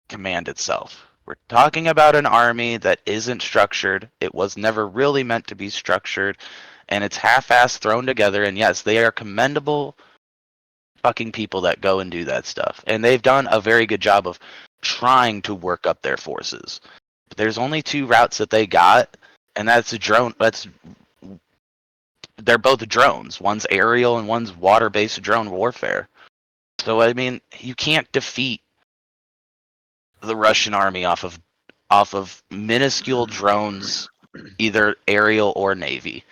S3: command itself. We're talking about an army that isn't structured. It was never really meant to be structured, and it's half-assed thrown together. And yes, they are commendable fucking people that go and do that stuff, and they've done a very good job of trying to work up their forces. But there's only two routes that they got, and that's a drone. They're both drones. One's aerial and one's water-based drone warfare. So I mean, you can't defeat the Russian army off of minuscule drones, either aerial or navy.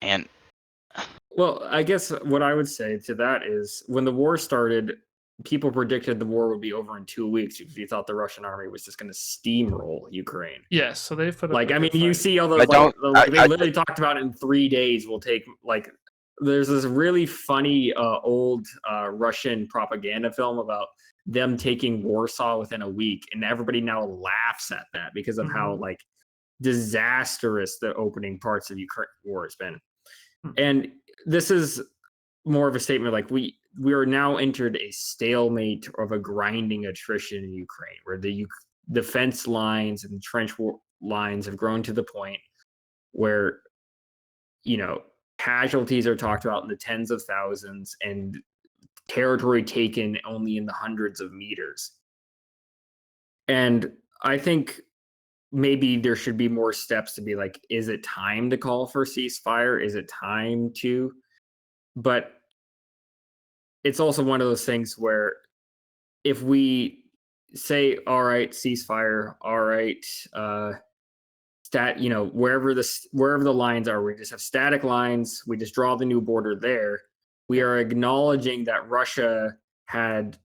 S3: And
S4: Well, I guess what I would say to that is when the war started, people predicted the war would be over in 2 weeks because you thought the Russian army was just going to steamroll Ukraine.
S1: Yes, so they put up
S4: Like,
S1: a
S4: I mean,
S1: good
S4: you
S1: fight.
S4: see all those, they literally talked about in 3 days will take, like, there's this really funny old Russian propaganda film about them taking Warsaw within a week, and everybody now laughs at that because of how, like, disastrous the opening parts of Ukraine war has been. And this is more of a statement like we are now entered a stalemate of a grinding attrition in Ukraine, where the defense lines and trench lines have grown to the point where, casualties are talked about in the tens of thousands and territory taken only in the hundreds of meters. And I think maybe there should be more steps to be like, is it time to call for ceasefire? Is it time to? But it's also one of those things where if we say, all right, ceasefire, all right, wherever the lines are, we just have static lines, we just draw the new border there. We are acknowledging that Russia had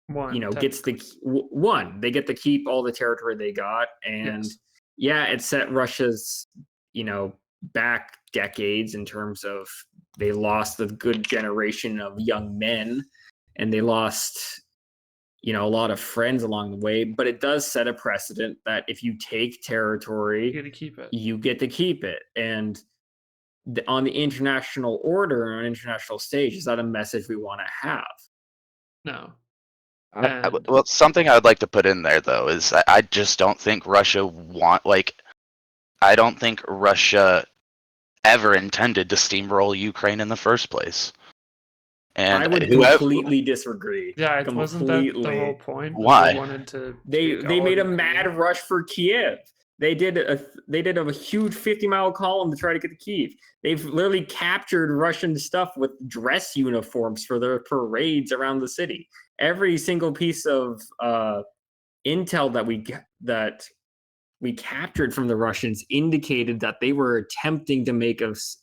S4: gets they get to keep all the territory they got, and it set Russia's back decades in terms of they lost a good generation of young men, and they lost a lot of friends along the way. But it does set a precedent that if you take territory, you get to keep it. And on the international order, on an international stage, is that a message we want to have?
S1: No.
S3: Well, something I would like to put in there, though, is I just don't think Russia I don't think Russia ever intended to steamroll Ukraine in the first place. And
S4: I would completely disagree.
S1: Yeah, it wasn't that the whole point.
S3: Why?
S1: They wanted to.
S4: They made a mad rush for Kiev. They did a huge 50-mile column to try to get to Kiev. They've literally captured Russian stuff with dress uniforms for their parades around the city. Every single piece of intel that we captured from the Russians indicated that they were attempting to make us,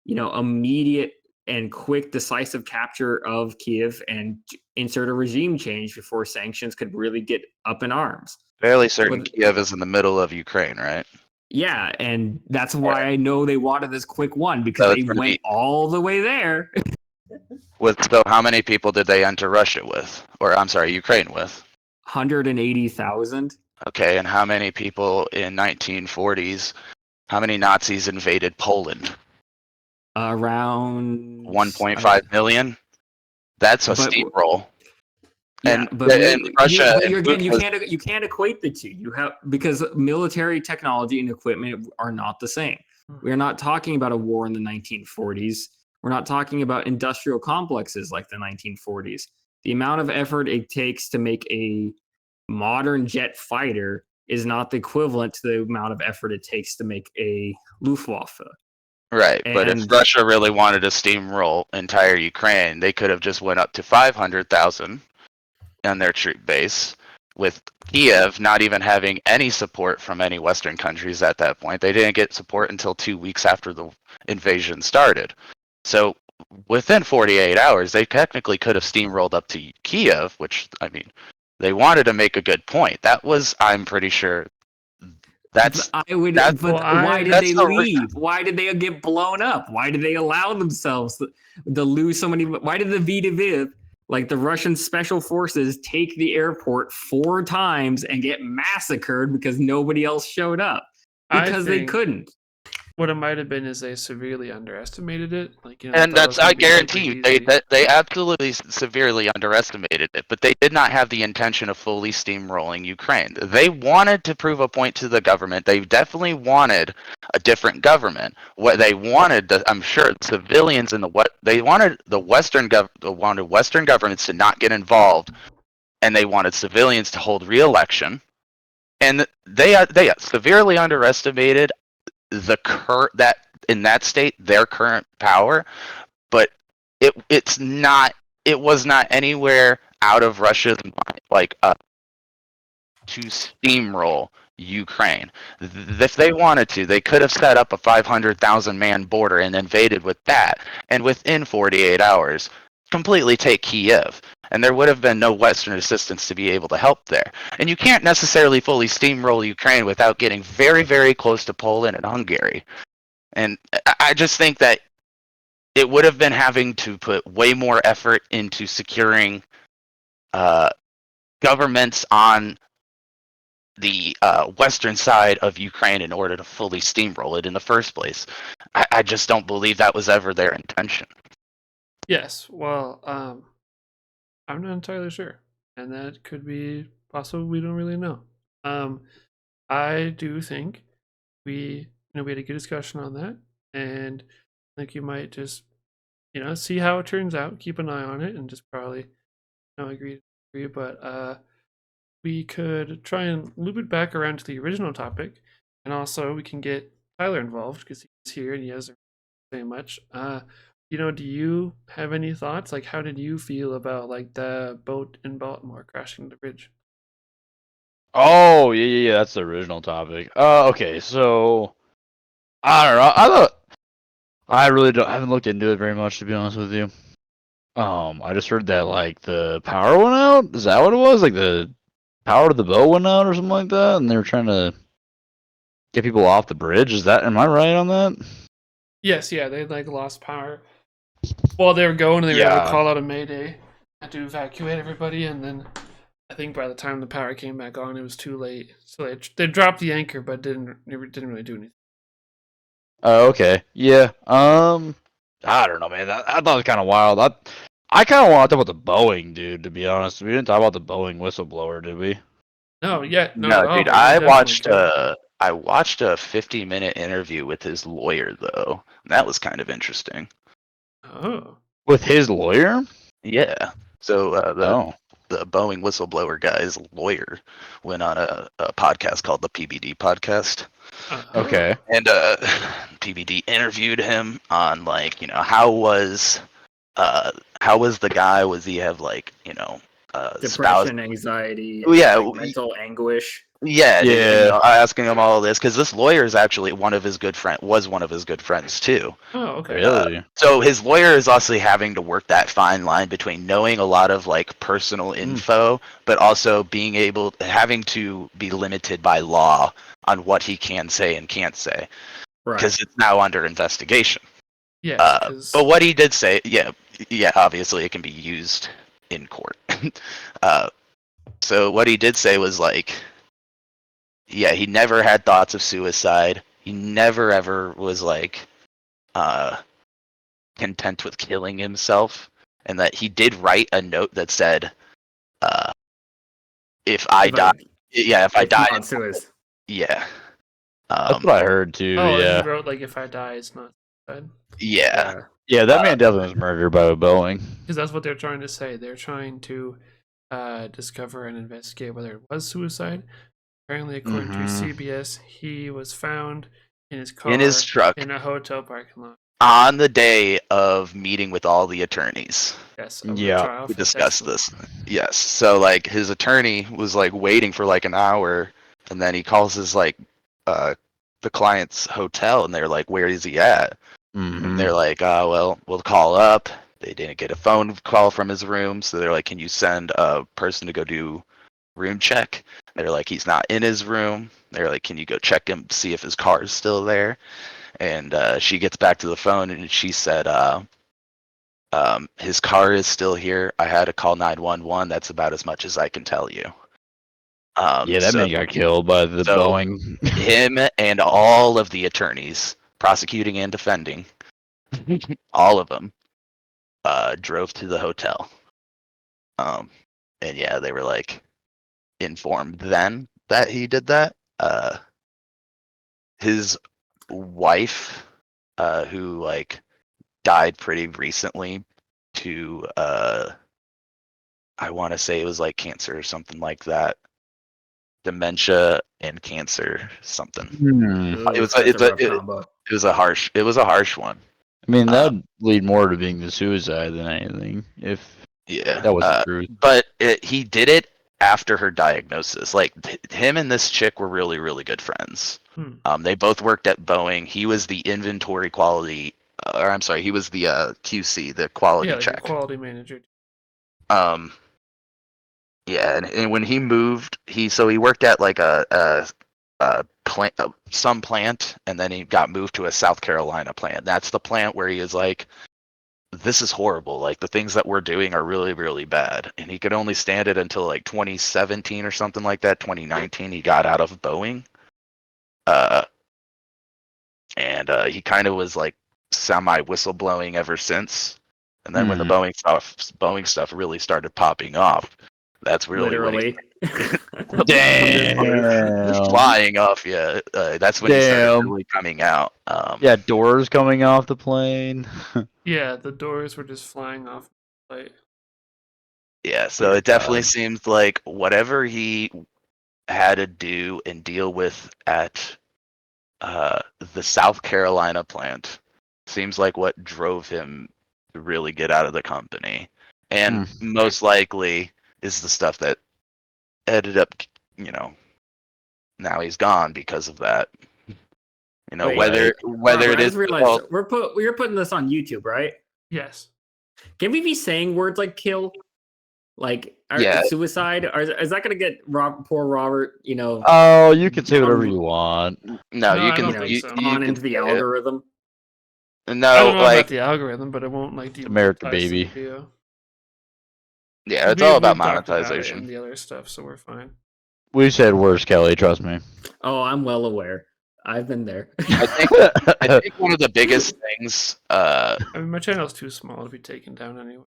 S4: immediate and quick, decisive capture of Kiev and insert a regime change before sanctions could really get up in arms.
S3: Fairly certain Kiev is in the middle of Ukraine, right?
S4: Yeah, and that's why I know they wanted this quick one, because they went all the way there.
S3: So how many people did they enter Russia with? Or, I'm sorry, Ukraine with?
S4: 180,000.
S3: Okay, and how many people in 1940s, how many Nazis invaded Poland?
S4: Around
S3: 1.5 million? That's a steamroll.
S4: Yeah,
S3: and Russia.
S4: You can't equate the two. Because military technology and equipment are not the same. We are not talking about a war in the 1940s We're not talking about industrial complexes like the 1940s. The amount of effort it takes to make a modern jet fighter is not the equivalent to the amount of effort it takes to make a Luftwaffe.
S3: Right, but if
S4: And-
S3: Russia really wanted to steamroll entire Ukraine, they could have just went up to 500,000 on their troop base, with Kiev not even having any support from any Western countries at that point. They didn't get support until 2 weeks after the invasion started. So within 48 hours, they technically could have steamrolled up to Kiev, which, I mean, they wanted to make a good point. That was, I'm pretty sure, that's
S4: I would.
S3: that's-
S4: But
S1: well,
S4: why did
S3: that's
S4: they
S3: the
S4: leave? Why did they get blown up? Why did they allow themselves to lose so many? Why did the VDV, like the Russian special forces, take the airport 4 times and get massacred because nobody else showed up?
S1: I
S4: Because they
S1: think
S4: couldn't.
S1: what it might have been is they severely underestimated it. Like,
S3: and
S1: thought it was
S3: that's,
S1: gonna
S3: I
S1: be super
S3: guarantee you,
S1: easy.
S3: they absolutely severely underestimated it, but they did not have the intention of fully steamrolling Ukraine. They wanted to prove a point to the government. They definitely wanted a different government. What they wanted, I'm sure, civilians in they wanted the Western governments to not get involved, and they wanted civilians to hold re-election, and they severely underestimated the that in that state their current power, but it was not anywhere out of Russia's mind, like to steamroll Ukraine. If they wanted to, they could have set up a 500,000 man border and invaded with that, and within 48 hours completely take Kiev, and there would have been no Western assistance to be able to help there. And you can't necessarily fully steamroll Ukraine without getting very, very close to Poland and Hungary. And I just think that it would have been having to put way more effort into securing governments on the western side of Ukraine in order to fully steamroll it in the first place. I just don't believe that was ever their intention.
S1: Yes, well, I'm not entirely sure, and that could be possible. We don't really know. I do think we had a good discussion on that, and I think you might just see how it turns out, keep an eye on it, and just probably agree. But we could try and loop it back around to the original topic, and also we can get Tyler involved because he's here and he hasn't say much. Do you have any thoughts? Like, how did you feel about like the boat in Baltimore crashing the bridge?
S5: Oh, yeah, that's the original topic. Okay, so I don't know. I really haven't looked into it very much, to be honest with you. I just heard that like the power went out. Is that what it was? Like the power to the boat went out or something like that, and they were trying to get people off the bridge. Am I right on that?
S1: Yes, yeah, they like lost power while they were going, and they were able to
S5: Yeah.
S1: call out a mayday to evacuate everybody, and then I think by the time the power came back on, it was too late. So they dropped the anchor, but didn't really do anything.
S5: Oh, okay. Yeah. I don't know, man. I thought it was kind of wild. I kind of want to talk about the Boeing, dude. To be honest, we didn't talk about the Boeing whistleblower, did we?
S1: No, yeah, not
S3: No,
S1: at all,
S3: dude,
S1: but we
S3: I
S1: definitely
S3: watched
S1: could.
S3: a 50-minute interview with his lawyer though. That was kind of interesting.
S1: Oh,
S5: With his lawyer?
S3: Yeah. So
S5: Oh.
S3: the Boeing whistleblower guy's lawyer went on a podcast called the PBD podcast.
S5: Okay.
S3: And PBD interviewed him on like, how was the guy? Was he have like, spouse?
S4: Depression, anxiety,
S3: Yeah,
S4: like mental anguish.
S3: Yeah, dude,
S5: Yeah.
S3: asking him all of this because this lawyer is actually one of his good friends too.
S1: Oh, okay.
S5: Really?
S3: So his lawyer is also having to work that fine line between knowing a lot of like personal info, but also having to be limited by law on what he can say and can't say
S4: Right.
S3: because it's now under investigation.
S1: Yes, 'cause-
S3: But what he did say, yeah, obviously it can be used in court. So what he did say was like, yeah, he never had thoughts of suicide. He never ever was like content with killing himself, and that he did write a note that said, "If I die, if I die,
S4: Not suicide.
S3: yeah."
S5: That's what I heard too.
S1: oh,
S5: Yeah.
S1: he wrote like, "If I die, it's not suicide."
S3: Yeah.
S5: Yeah, that man definitely was murdered by a Boeing.
S1: Because that's what they're trying to say. They're trying to discover and investigate whether it was suicide. Apparently, according to CBS, he was found in his car
S3: in his truck
S1: in a hotel parking lot.
S3: on the day of meeting with all the attorneys.
S1: Yes, of the
S5: Yeah,
S1: trial
S3: We
S1: for
S3: discussed
S1: theft.
S3: this. Yes. So like his attorney was like waiting for like an hour, and then he calls his like the client's hotel, and they're like, "Where is he at?" And they're like, well, we'll call up. They didn't get a phone call from his room, so they're like, can you send a person to go do room check? They're like, he's not in his room. They're like, can you go check him, see if his car is still there? And she gets back to the phone, and she said, his car is still here. I had to call 911. That's about as much as I can tell you.
S5: Yeah, that
S3: So,
S5: man got killed by the
S3: so
S5: Boeing.
S3: him and all of the attorneys, prosecuting and defending, all of them, drove to the hotel. And yeah, they were like informed then that he did that. His wife, who like died pretty recently to I want to say it was like cancer or something like that, dementia and cancer something.
S4: Ooh,
S3: It was
S4: that's a rough
S3: it
S4: combo.
S3: was a harsh one.
S5: I mean, that'd lead more to being the suicide than anything. If
S3: Yeah,
S5: that was the truth.
S3: but he did it after her diagnosis. Like him and this chick were really, really good friends. They both worked at Boeing. He was the inventory quality, or I'm sorry, he was the QC, the quality
S1: Yeah, like a
S3: check.
S1: quality manager.
S3: Yeah, and when he moved, he worked at like a plant, some plant, and then he got moved to a South Carolina plant. That's the plant where he is like, this is horrible. Like the things that we're doing are really, really bad. And he could only stand it until like 2017 or something like that. 2019, he got out of Boeing. And he kind of was like semi whistleblowing ever since. And then when the Boeing stuff really started popping off, that's really when
S4: Literally.
S5: Damn.
S3: flying off. Yeah, that's when he started really coming out.
S5: Yeah, doors coming off the plane.
S1: Yeah, the doors were just flying off. Like,
S3: Yeah, so
S5: Dear
S3: it definitely
S5: God.
S3: seems like whatever he had to do and deal with at the South Carolina plant seems like what drove him to really get out of the company. And most likely is the stuff that ended up, now he's gone because of that.
S4: Wait,
S3: whether
S4: Robert,
S3: it
S4: I
S3: is
S4: just realized we're putting this on YouTube, right?
S1: yes.
S4: Can we be saying words like kill, like
S3: Yeah.
S4: suicide? Or is that gonna get poor Robert?
S5: Oh, you can say whatever you want.
S3: No, you
S1: I
S3: can
S1: don't think so.
S3: you
S4: on
S3: can
S4: into the
S3: say it.
S4: algorithm.
S1: I
S3: No,
S1: don't know
S3: like
S1: about the algorithm, but it won't like
S5: America,
S1: demonetize
S5: baby.
S1: the video.
S3: yeah, it's all about
S1: We've talked about it
S3: monetization.
S1: and the other stuff, so we're fine.
S5: We said worse, Kelly. Trust me.
S4: Oh, I'm well aware. I've been there.
S3: I think one of the biggest things
S1: I mean, my channel's too small to be taken down anyway.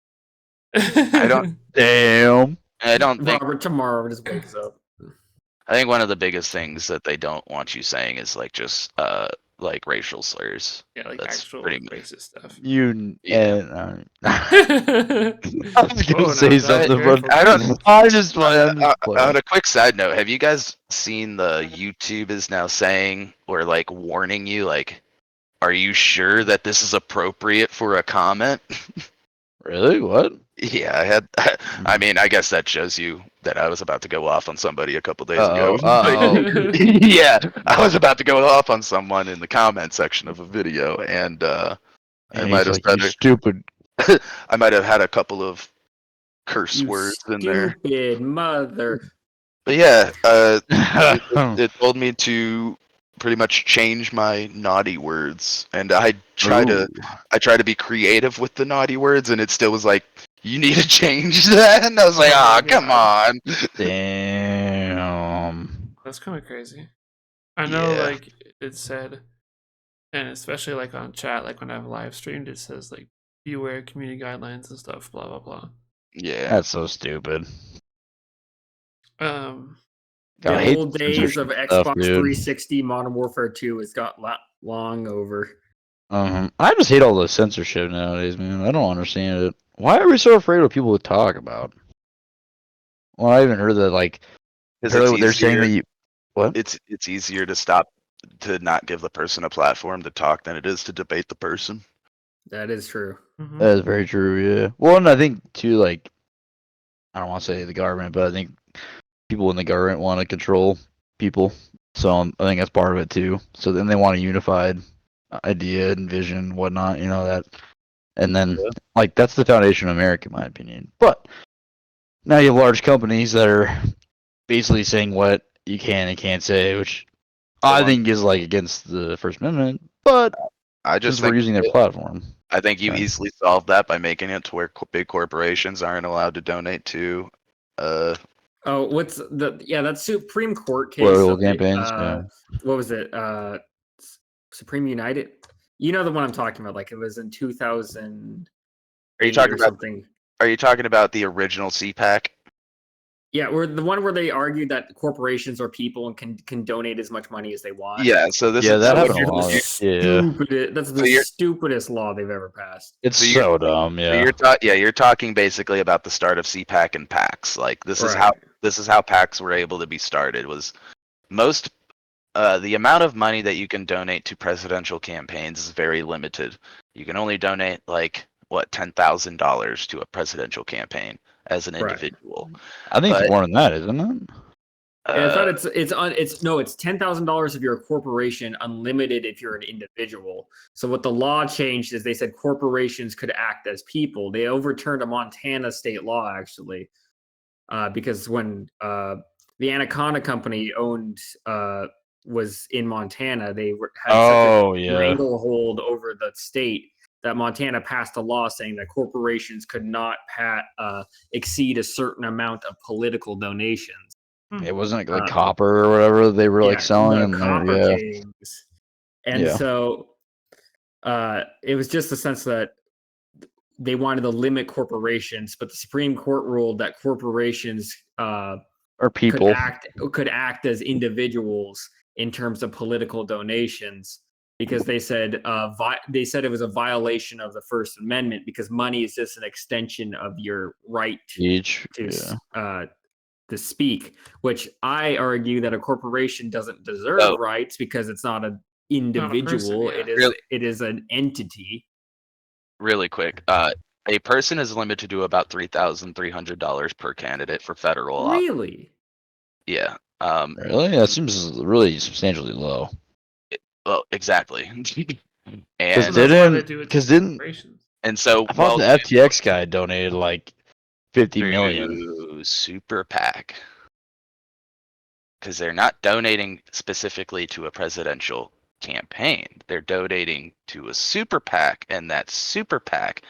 S3: I don't
S5: Damn.
S3: think
S4: Robert tomorrow just wakes up.
S3: I think one of the biggest things that they don't want you saying is like just like racial slurs.
S1: Yeah, like
S3: That's
S1: actual
S3: pretty
S1: racist stuff.
S5: You.
S3: Yeah.
S5: I was gonna
S1: Oh,
S5: say
S1: no,
S5: something,
S1: careful.
S5: but
S3: I don't.
S5: I'm just
S3: On
S5: playing.
S3: a quick side note, have you guys seen the YouTube is now saying or like warning you like, are you sure that this is appropriate for a comment?
S5: Really? What?
S3: Yeah, I mean, I guess that shows you that I was about to go off on somebody a couple days ago.
S5: Uh-oh.
S3: Yeah, I was about to go off on someone in the comment section of a video, and I
S5: And
S3: might
S5: he's
S3: have
S5: like, you stupid.
S3: I might have had a couple of curse
S4: You
S3: words in there.
S4: stupid mother.
S3: But yeah, it told me to pretty much change my naughty words, and I try to be creative with the naughty words, and it still was like, you need to change that, and I was like,
S1: Oh my
S3: come on.
S5: Damn.
S1: That's kind of crazy. I know,
S3: Yeah.
S1: like, it said, and especially, like, on chat, like, when I've live streamed, it says, like, beware community guidelines and stuff, blah, blah, blah.
S3: Yeah.
S5: That's so stupid.
S4: The
S5: I hate
S4: old
S5: the
S4: days
S5: censorship
S4: of
S5: stuff,
S4: Xbox
S5: dude.
S4: 360 Modern Warfare 2 has got long over.
S5: I just hate all the censorship nowadays, man. I don't understand it. Why are we so afraid of what people would talk about? Well, I even heard that like
S3: Because it's
S5: apparently they're saying
S3: easier.
S5: that you what?
S3: It's easier to stop to not give the person a platform to talk than it is to debate the person.
S4: That is true.
S1: Mhm.
S5: That is very true. Yeah. Well, and I think too, like I don't want to say the government, but I think people in the government want to control people. So I think that's part of it too. So then they want a unified idea and vision, and whatnot. You know that, and then like that's the foundation of America, in my opinion. But now you have large companies that are basically saying what you can and can't say, which I think is like against the First Amendment. But
S3: I just
S5: since we're
S3: think
S5: using their platform,
S3: I think you
S5: Sorry.
S3: easily solve that by making it to where big corporations aren't allowed to donate to.
S4: Oh, what's that Supreme Court case
S5: political
S4: of the,
S5: campaigns. Yeah.
S4: what was it? Supreme United. You know the one I'm talking about. Like it was in 2000.
S3: Are you talking
S4: or
S3: about?
S4: something?
S3: Are you talking about the original CPAC?
S4: Yeah, or the one where they argued that corporations are people and can donate as much money as they want.
S3: Yeah. So this
S5: Yeah,
S3: is
S5: that
S3: so
S5: happened
S3: what
S5: a while ago. Yeah.
S4: That's
S3: So
S4: the
S3: you're-
S4: stupidest law they've ever passed.
S5: It's
S3: So you're-
S5: so dumb.
S3: So
S5: Yeah.
S3: you're talking basically about the start of CPAC and PACs. Like this is how PACs were able to be started. Was most the amount of money that you can donate to presidential campaigns is very limited. You can only donate like what $10,000 to a presidential campaign as an
S4: Right.
S3: individual.
S5: I think
S3: But,
S5: it's more than that, isn't it?
S4: And I thought it's $10,000 if you're a corporation, unlimited if you're an individual. So what the law changed is they said corporations could act as people. They overturned a Montana state law actually, because when the Anaconda Company was in Montana, they had such a
S5: Yeah.
S4: stranglehold over the state that Montana passed a law saying that corporations could not exceed a certain amount of political donations.
S5: It wasn't like copper or whatever they were like selling
S4: the
S5: in there.
S4: copper
S5: Yeah.
S4: kings. And
S5: Yeah.
S4: so it was just the sense that they wanted to limit corporations, but the Supreme Court ruled that corporations
S5: Or people.
S4: could act as individuals in terms of political donations, because they said it was a violation of the First Amendment because money is just an extension of your right
S5: Each.
S4: to
S5: Yeah.
S4: to speak, which I argue that a corporation doesn't deserve rights because it's not an individual.
S1: Not a person,
S4: It is an entity.
S3: Really quick, a person is limited to about $3,300 per candidate for federal office.
S4: Really?
S3: Yeah.
S5: Really? That seems really substantially low.
S3: Well, exactly.
S5: Because
S3: and
S1: corporations.
S3: and so
S5: I thought the FTX guy donated like 50 million.
S3: to Super PAC, because they're not donating specifically to a presidential campaign. They're donating to a super PAC, and that super PAC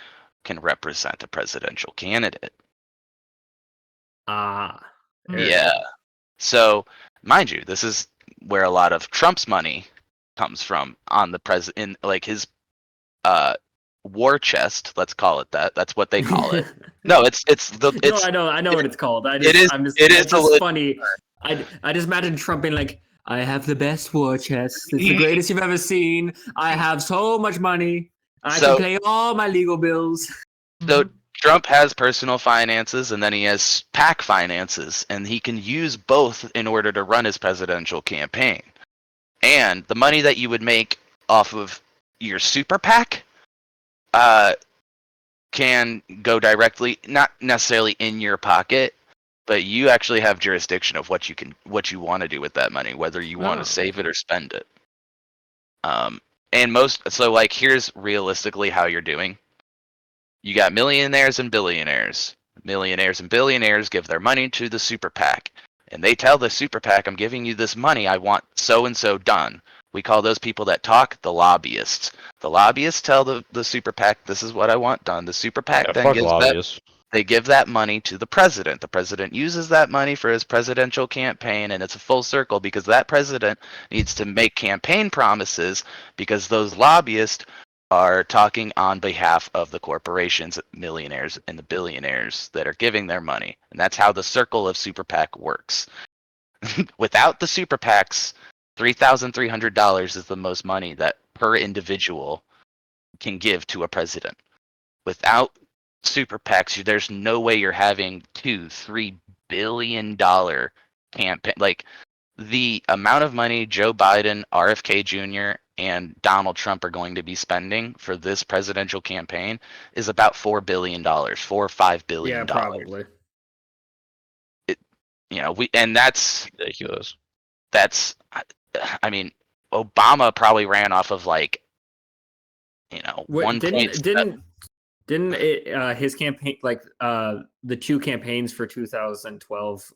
S3: can represent a presidential candidate. Yeah. So, mind you, this is where a lot of Trump's money comes from on the president, like his war chest. Let's call it that. That's what they call it. No, it's
S4: no, I know what it's called.
S3: It is
S4: funny. I just imagine Trump being like, I have the best war chest. It's the greatest you've ever seen. I have so much money. I can pay all my legal bills.
S3: So Trump has personal finances and then he has PAC finances, and he can use both in order to run his presidential campaign. And the money that you would make off of your super PAC can go directly, not necessarily in your pocket, but you actually have jurisdiction of what you want to do with that money, whether you want to save it or spend it. And here's realistically how you're doing. You got millionaires and billionaires. Millionaires and billionaires give their money to the super PAC, and they tell the super PAC, I'm giving you this money, I want so and so done. We call those people that talk the lobbyists. The lobbyists tell the super PAC, this is what I want done. The super PAC then give that money to the president. The president uses that money for his presidential campaign, and it's a full circle because that president needs to make campaign promises because those lobbyists are talking on behalf of the corporations, millionaires, and the billionaires that are giving their money. And that's how the circle of super PAC works. Without the super PACs, $3,300 is the most money that per individual can give to a president. Without super PACs, there's no way you're having $2-3 billion campaign. Like the amount of money Joe Biden, RFK Jr., and Donald Trump are going to be spending for this presidential campaign is about $4 billion, $4 or $5 billion.
S4: Yeah, probably.
S3: And that's
S5: Ridiculous.
S3: I mean, Obama probably ran off of like,
S4: What
S3: 1.7.
S4: didn't it, his campaign, like the two campaigns for 2012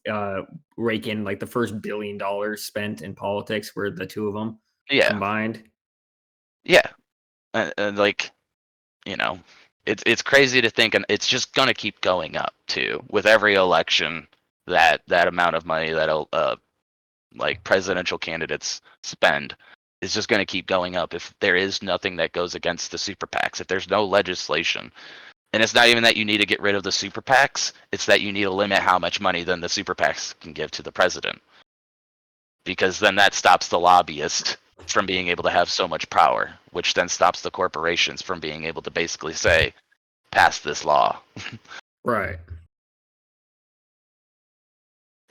S4: rake in like the first $1 billion spent in politics were the two of them combined?
S3: Yeah. And like, it's crazy to think, and it's just gonna keep going up too with every election. That amount of money that like presidential candidates spend is just going to keep going up if there is nothing that goes against the super PACs. If there's no legislation, and it's not even that you need to get rid of the super PACs, it's that you need to limit how much money then the super PACs can give to the president, because then that stops the lobbyist from being able to have so much power, which then stops the corporations from being able to basically say, pass this law.
S4: Right.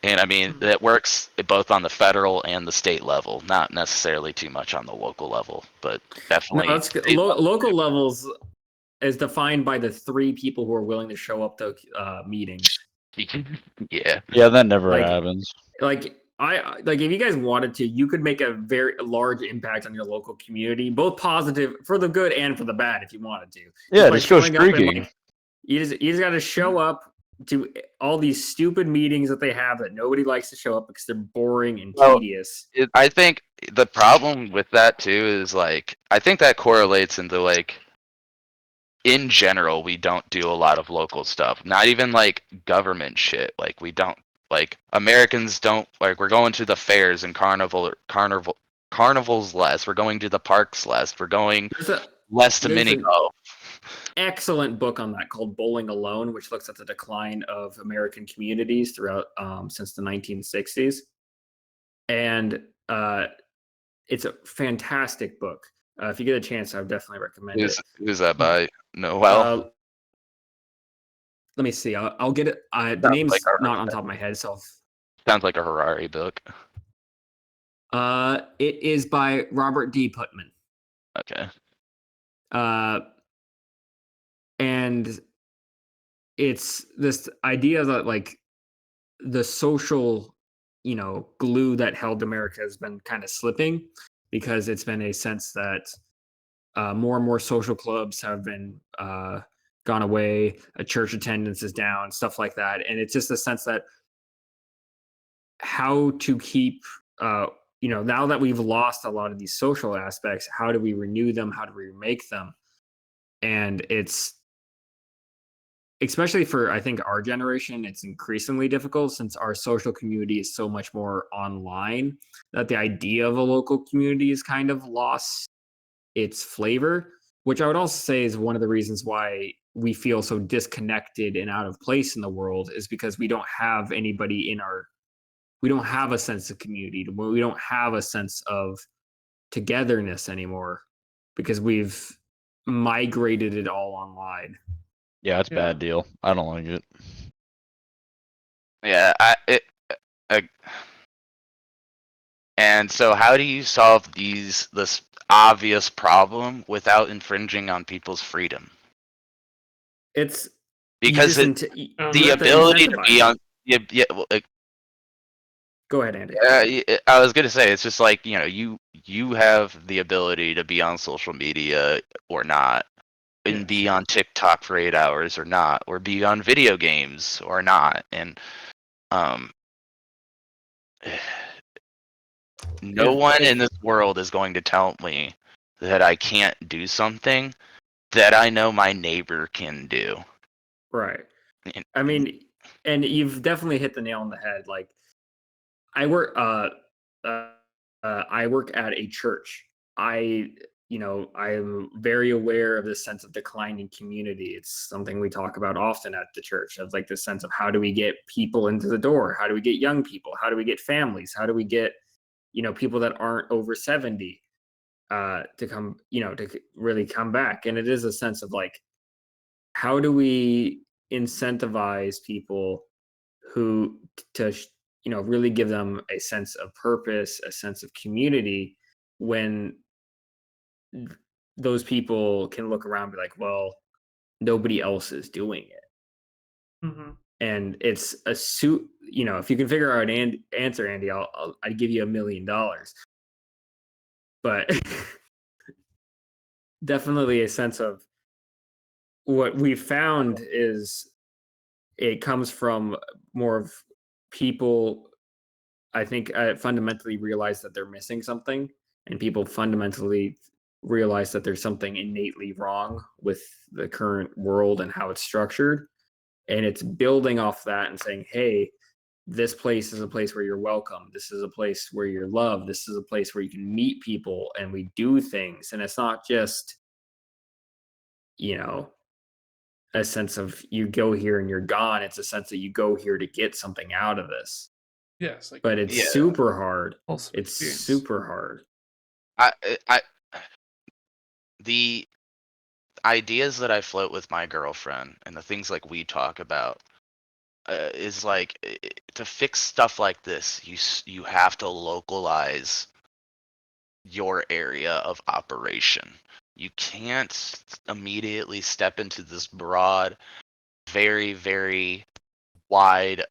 S3: And I mean, that works both on the federal and the state level, not necessarily too much on the local level, but definitely.
S4: No, that's local levels is defined by the 3 people who are willing to show up to meetings.
S3: Yeah.
S5: Yeah, that never
S4: Like-
S5: happens.
S4: Like if you guys wanted to, you could make a very large impact on your local community, both positive for the good and for the bad if you wanted to.
S5: Yeah,
S4: by
S5: just go
S4: showing up and,
S5: streaking.
S4: you just got to show up to all these stupid meetings that they have that nobody likes to show up because they're boring and
S3: Well,
S4: tedious.
S3: I think the problem with that too is like, I think that correlates into like, in general, we don't do a lot of local stuff. Not even like government shit. Like we don't, like Americans don't, like we're going to the fairs and carnivals less. We're going to the parks less. We're going less to mini golf.
S4: Excellent book on that called Bowling Alone, which looks at the decline of American communities throughout since the 1960s. And it's a fantastic book. If you get a chance, I would definitely recommend it.
S3: Who's that by? Noel?
S4: Let me see. I'll get it. The name's
S3: like
S4: not on top of my head, so
S3: Sounds like a Harari book.
S4: it is by Robert D. Putman.
S3: Okay.
S4: And it's this idea that like the social, glue that held America has been kind of slipping, because it's been a sense that more and more social clubs have been gone away, church attendance is down, stuff like that. And it's just a sense that how to keep, now that we've lost a lot of these social aspects, how do we renew them? How do we remake them? And it's, especially for, I think, our generation, it's increasingly difficult since our social community is so much more online that the idea of a local community is kind of lost its flavor, which I would also say is one of the reasons why we feel so disconnected and out of place in the world, is because we don't have anybody we don't have a sense of community. We don't have a sense of togetherness anymore because we've migrated it all online.
S5: Yeah, it's a bad deal. I don't like it.
S3: Yeah, and so how do you solve this obvious problem without infringing on people's freedom?
S4: It's
S3: because the ability to be on
S4: Go ahead, Andy.
S3: I was gonna say, it's just like, you have the ability to be on social media or not, and be on TikTok for 8 hours or not, or be on video games or not, and no one in this world is going to tell me that I can't do something that I know my neighbor can do.
S4: Right. I mean, and you've definitely hit the nail on the head. Like, I work at a church. I'm very aware of this sense of declining community. It's something we talk about often at the church, of like this sense of how do we get people into the door? How do we get young people? How do we get families? How do we get, people that aren't over 70? to come, to really come back. And it is a sense of like, how do we incentivize people who to really give them a sense of purpose, a sense of community, when those people can look around and be like, well, nobody else is doing it.
S1: Mm-hmm.
S4: And it's a suit, if you can figure out an answer, Andy, I'd give you $1 million. But definitely a sense of what we found is it comes from more of people, I think, fundamentally realize that they're missing something, and people fundamentally realize that there's something innately wrong with the current world and how it's structured. And it's building off that and saying, hey, this place is a place where you're welcome. This is a place where you're loved. This is a place where you can meet people and we do things. And it's not just, a sense of you go here and you're gone. It's a sense that you go here to get something out of this.
S1: Yes, like
S4: But it's
S3: Yeah.
S4: super hard.
S1: wholesome
S4: It's
S1: experience.
S4: super hard.
S3: The ideas that I float with my girlfriend and the things like we talk about is like to fix stuff like this. You have to localize your area of operation. You can't immediately step into this broad, very, very wide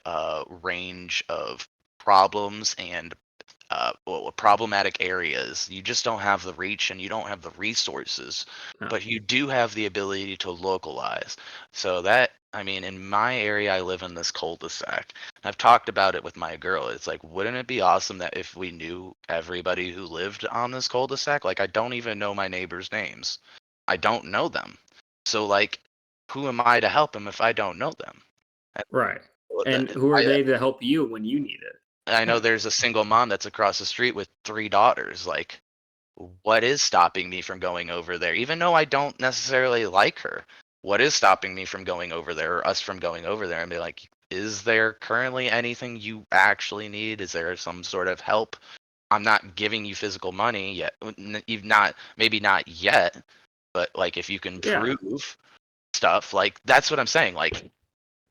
S3: range of problems and problematic areas. You just don't have the reach and you don't have the resources,
S4: No.
S3: but you do have the ability to localize. So in my area, I live in this cul-de-sac. I've talked about it with my girl. It's like, wouldn't it be awesome that if we knew everybody who lived on this cul-de-sac? Like, I don't even know my neighbors' names. I don't know them. So, like, who am I to help them if I don't know them?
S4: Right. And who are they to help you when you need it?
S3: I know there's a single mom that's across the street with 3 daughters. Like, what is stopping me from going over there? Even though I don't necessarily like her, what is stopping me from going over there, or us from going over there and be like, is there currently anything you actually need? Is there some sort of help? I'm not giving you physical money yet. You've not, maybe not yet, but like if you can
S4: Yeah.
S3: prove stuff, like that's what I'm saying. Like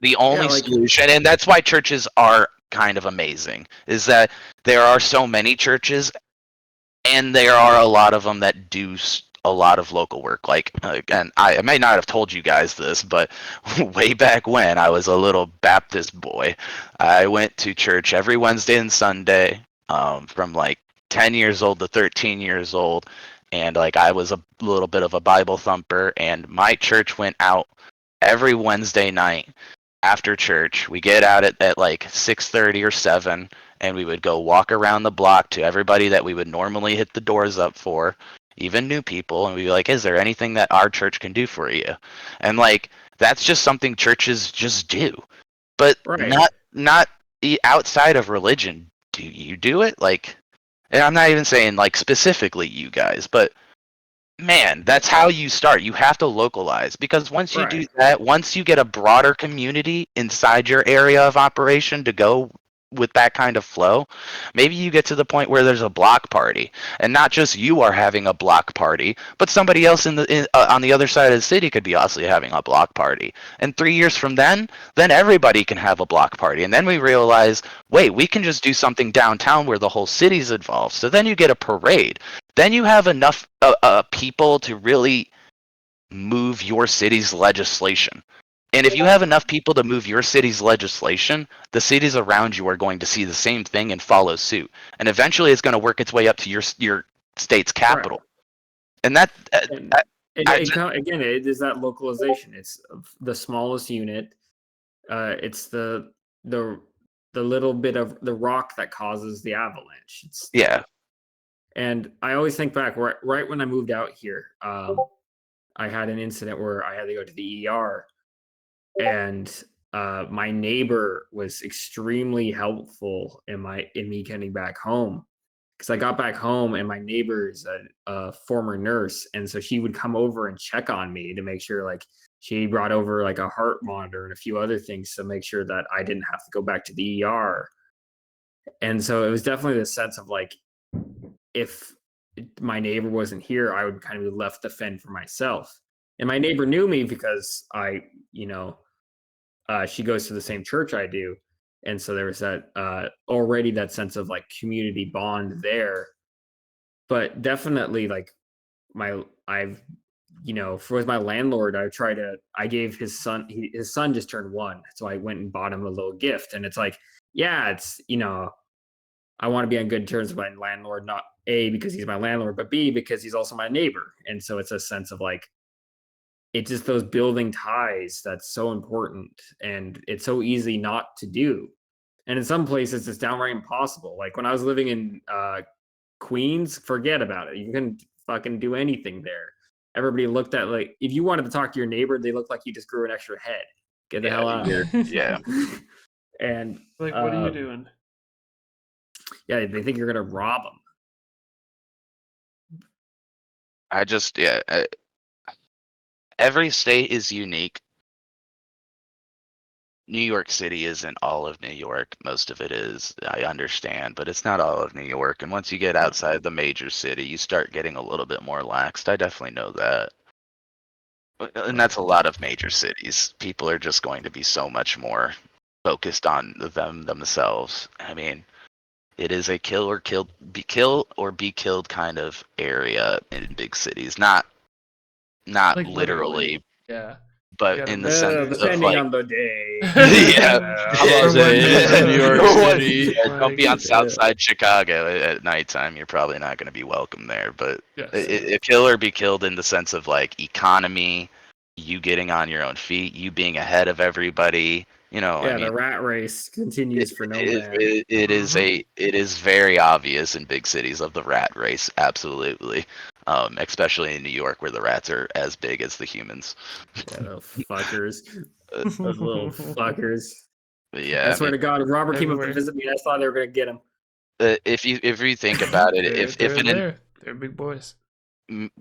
S3: the only
S4: like-
S3: solution, and that's why churches are kind of amazing, is that there are so many churches and there are a lot of them that do a lot of local work. Like, again, I may not have told you guys this, but way back when I was a little Baptist boy, I went to church every Wednesday and Sunday, from like 10 years old to 13 years old. And like I was a little bit of a Bible thumper, and my church went out every Wednesday night after church. We get out at like 6:30 or 7, and we would go walk around the block to everybody that we would normally hit the doors up for, even new people, and we'd be like, is there anything that our church can do for you? And like that's just something churches just do. But
S4: Right.
S3: not outside of religion. Do you do it? Like, and I'm not even saying like specifically you guys, but man, that's how you start. You have to localize, because once you do
S4: Right.
S3: that, once you get a broader community inside your area of operation to go with that kind of flow, maybe you get to the point where there's a block party, and not just you are having a block party, but somebody else on the other side of the city could be also having a block party. And 3 years from then everybody can have a block party, and then we realize, wait, we can just do something downtown where the whole city's involved. So then you get a parade. Then you have enough people to really move your city's legislation. And if you have enough people to move your city's legislation, the cities around you are going to see the same thing and follow suit. And eventually it's going to work its way up to your state's capital.
S4: Right.
S3: And that
S4: Again, it is that localization. It's the smallest unit. It's the little bit of the rock that causes the avalanche.
S3: yeah.
S4: And I always think back right when I moved out here, I had an incident where I had to go to the ER, and my neighbor was extremely helpful in me getting back home, because I got back home and my neighbor is a former nurse, and so she would come over and check on me to make sure, like, she brought over like a heart monitor and a few other things to make sure that I didn't have to go back to the ER. And so it was definitely the sense of like, if my neighbor wasn't here, I would kind of be left to fend for myself. And my neighbor knew me because she goes to the same church I do. And so there was that already that sense of like community bond there. But definitely like with my landlord, I gave his son, his son just turned 1. So I went and bought him a little gift. And it's like, yeah, I want to be on good terms with my landlord, not A, because he's my landlord, but B, because he's also my neighbor. And so it's a sense of like, it's just those building ties that's so important. And it's so easy not to do. And in some places, it's downright impossible. Like when I was living in Queens, forget about it. You couldn't fucking do anything there. Everybody looked at like, if you wanted to talk to your neighbor, they looked like you just grew an extra head. Get the hell out.
S3: Yeah.
S4: And
S1: like, what are you doing?
S4: Yeah, they think you're gonna rob them.
S3: Every state is unique. New York City isn't all of New York. Most of it is, I understand, but it's not all of New York. And once you get outside the major city, you start getting a little bit more laxed. I definitely know that. And that's a lot of major cities. People are just going to be so much more focused on themselves. I mean, it is a kill or be killed kind of area in big cities. Not
S1: Like
S3: literally,
S1: yeah.
S3: but in the sense of
S4: depending
S3: like,
S4: on the day.
S3: yeah.
S5: I was in New York City.
S3: Don't be on Southside Chicago at nighttime. You're probably not going to be welcome there. But
S1: Yes.
S3: a kill or be killed in the sense of like economy, you getting on your own feet, you being ahead of everybody. I mean,
S4: the rat race continues for no man.
S3: it is very obvious in big cities of the rat race, absolutely. Especially in New York where the rats are as big as the humans.
S4: Yeah, those fuckers. Those little fuckers.
S3: But yeah,
S4: I swear to God, if Robert came up to
S1: everywhere.
S4: visit me, I thought they were gonna get him.
S3: If you think about it,
S1: they're big boys.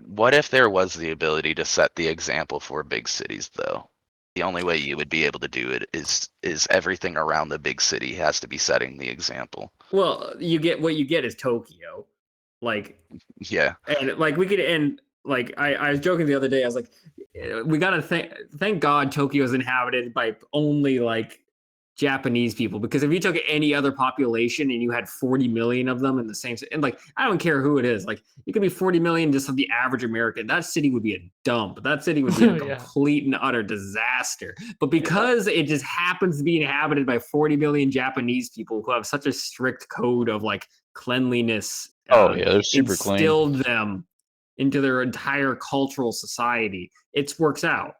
S3: what if there was the ability to set the example for big cities though? The only way you would be able to do it is everything around the big city has to be setting the example.
S4: Well, what you get is Tokyo. Like,
S3: Yeah.
S4: and like we could end like I was joking the other day. I was like, we gotta thank God Tokyo is inhabited by only like Japanese people, because if you took any other population and you had 40 million of them in the same, and like I don't care who it is, like you could be 40 million just of the average American, that city would be a dump. That city would be a complete and utter disaster. But because it just happens to be inhabited by 40 million Japanese people who have such a strict code of like cleanliness,
S5: they're super clean.
S4: Instilled them into their entire cultural society. It works out.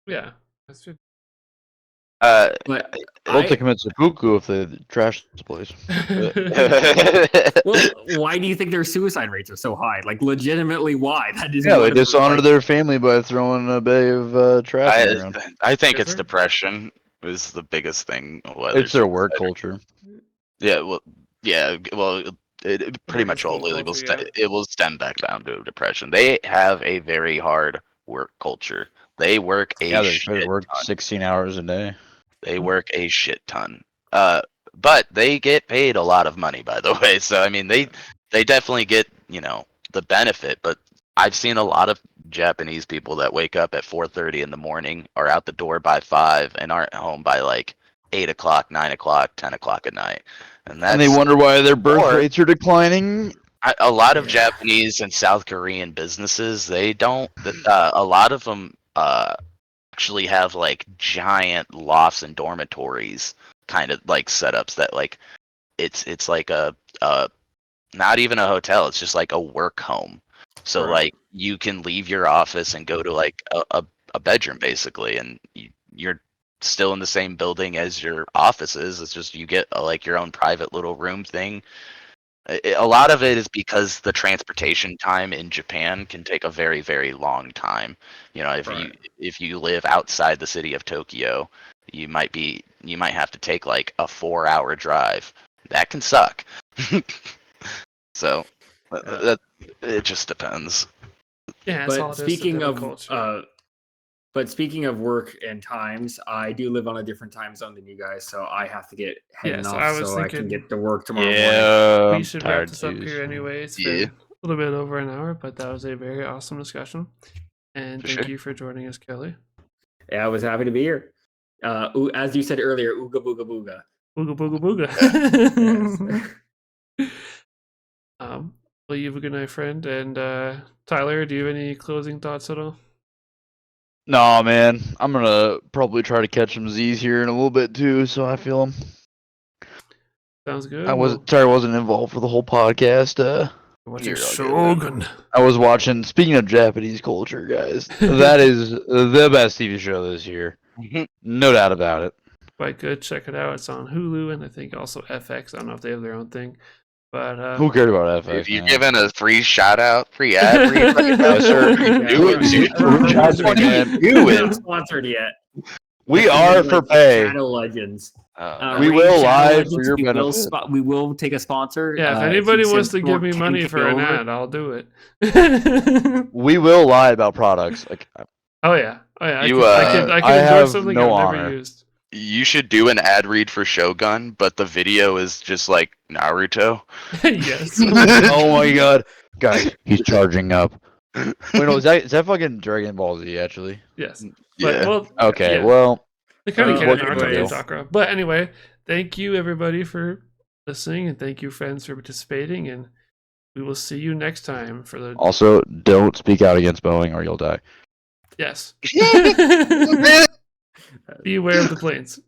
S1: Yeah, that's true.
S4: But
S5: they'll commit seppuku if they trash the place.
S4: Well, why do you think their suicide rates are so high? Like, legitimately, why? That is
S5: they dishonor their family by throwing a bay of trash around.
S3: I think it's depression is the biggest thing.
S5: It's their work culture.
S3: Yeah, well, it pretty much all it will stem back down to depression. They have a very hard work culture. They work
S5: they work 16 hours a day.
S3: They work a shit ton. But they get paid a lot of money, by the way. So I mean, they definitely get the benefit. But I've seen a lot of Japanese people that wake up at 4:30 in the morning, are out the door by 5, and aren't home by like 8 o'clock, 9 o'clock, 10 o'clock at night. And
S5: they wonder why their birth rates are declining.
S3: A lot of Japanese and South Korean businesses, they don't. A lot of them actually have like giant lofts and dormitories, kind of like setups that like it's like a not even a hotel. It's just like a work home. So like you can leave your office and go to like a bedroom basically, and you're still in the same building as your office is. It's just you get like your own private little room thing. A lot of it is because the transportation time in Japan can take a very, very long time. If you live outside the city of Tokyo, you might have to take like a 4-hour drive. That can suck. So it just depends.
S1: Yeah,
S4: but speaking of work and times, I do live on a different time zone than you guys, so I have to get heading off so I can get to work tomorrow morning.
S1: We should wrap this up here anyway. It's been little bit over an hour, but that was a very awesome discussion. And
S3: For
S1: thank
S3: sure.
S1: you for joining us, Kelly.
S4: Yeah, I was happy to be here. As you said earlier, ooga booga booga.
S1: Booga booga booga.
S4: Yes.
S1: Well, you have a good night, friend. And Tyler, do you have any closing thoughts at all?
S5: No, man. I'm gonna probably try to catch some Z's here in a little bit too, so I feel them.
S1: Sounds good.
S5: I wasn't involved for the whole podcast.
S1: Watching
S3: You're all good, man.
S1: Shogun.
S5: I was watching. Speaking of Japanese culture, guys, that is the best TV show this year, no doubt about it.
S1: Quite good. Check it out. It's on Hulu and I think also FX. I don't know if they have their own thing, but
S5: Who cared about FX?
S3: If you're
S5: man?
S3: giving a free shout out, free ad read right now,
S5: sir.
S3: do it, dude.
S5: What are you
S3: Do
S4: We're
S3: it.
S4: not sponsored yet.
S5: We are for pay.
S4: Channel Legends.
S5: We
S4: Raid
S5: will
S4: Channel
S5: live for
S4: Legends,
S5: your
S4: we will
S5: benefit.
S4: we will take a sponsor.
S1: yeah, if
S4: if
S1: anybody
S4: you
S1: wants to
S4: send
S1: give me
S4: 10K
S1: money for an
S4: over.
S1: ad, I'll do it.
S5: We will lie about products. Like,
S1: Oh yeah. I
S3: You,
S1: can
S5: I
S1: endorse
S5: have
S1: something
S5: no
S1: I've
S5: honor.
S1: never used.
S3: You should do an ad read for Shogun, but the video is just like Naruto.
S1: Yes.
S5: oh my god, guys, he's charging up. Wait, no, is that fucking Dragon Ball Z actually?
S1: Yes. But
S3: Yeah.
S1: well,
S5: Okay,
S1: yeah.
S5: well,
S1: They kind of
S4: What
S1: can't
S4: can
S1: Naruto
S4: we
S1: and
S4: do?
S1: Sakura. But anyway, thank you everybody for listening, and thank you friends for participating, and we will see you next time for the
S5: also don't speak out against Boeing or you'll die.
S1: yes. Beware of the planes.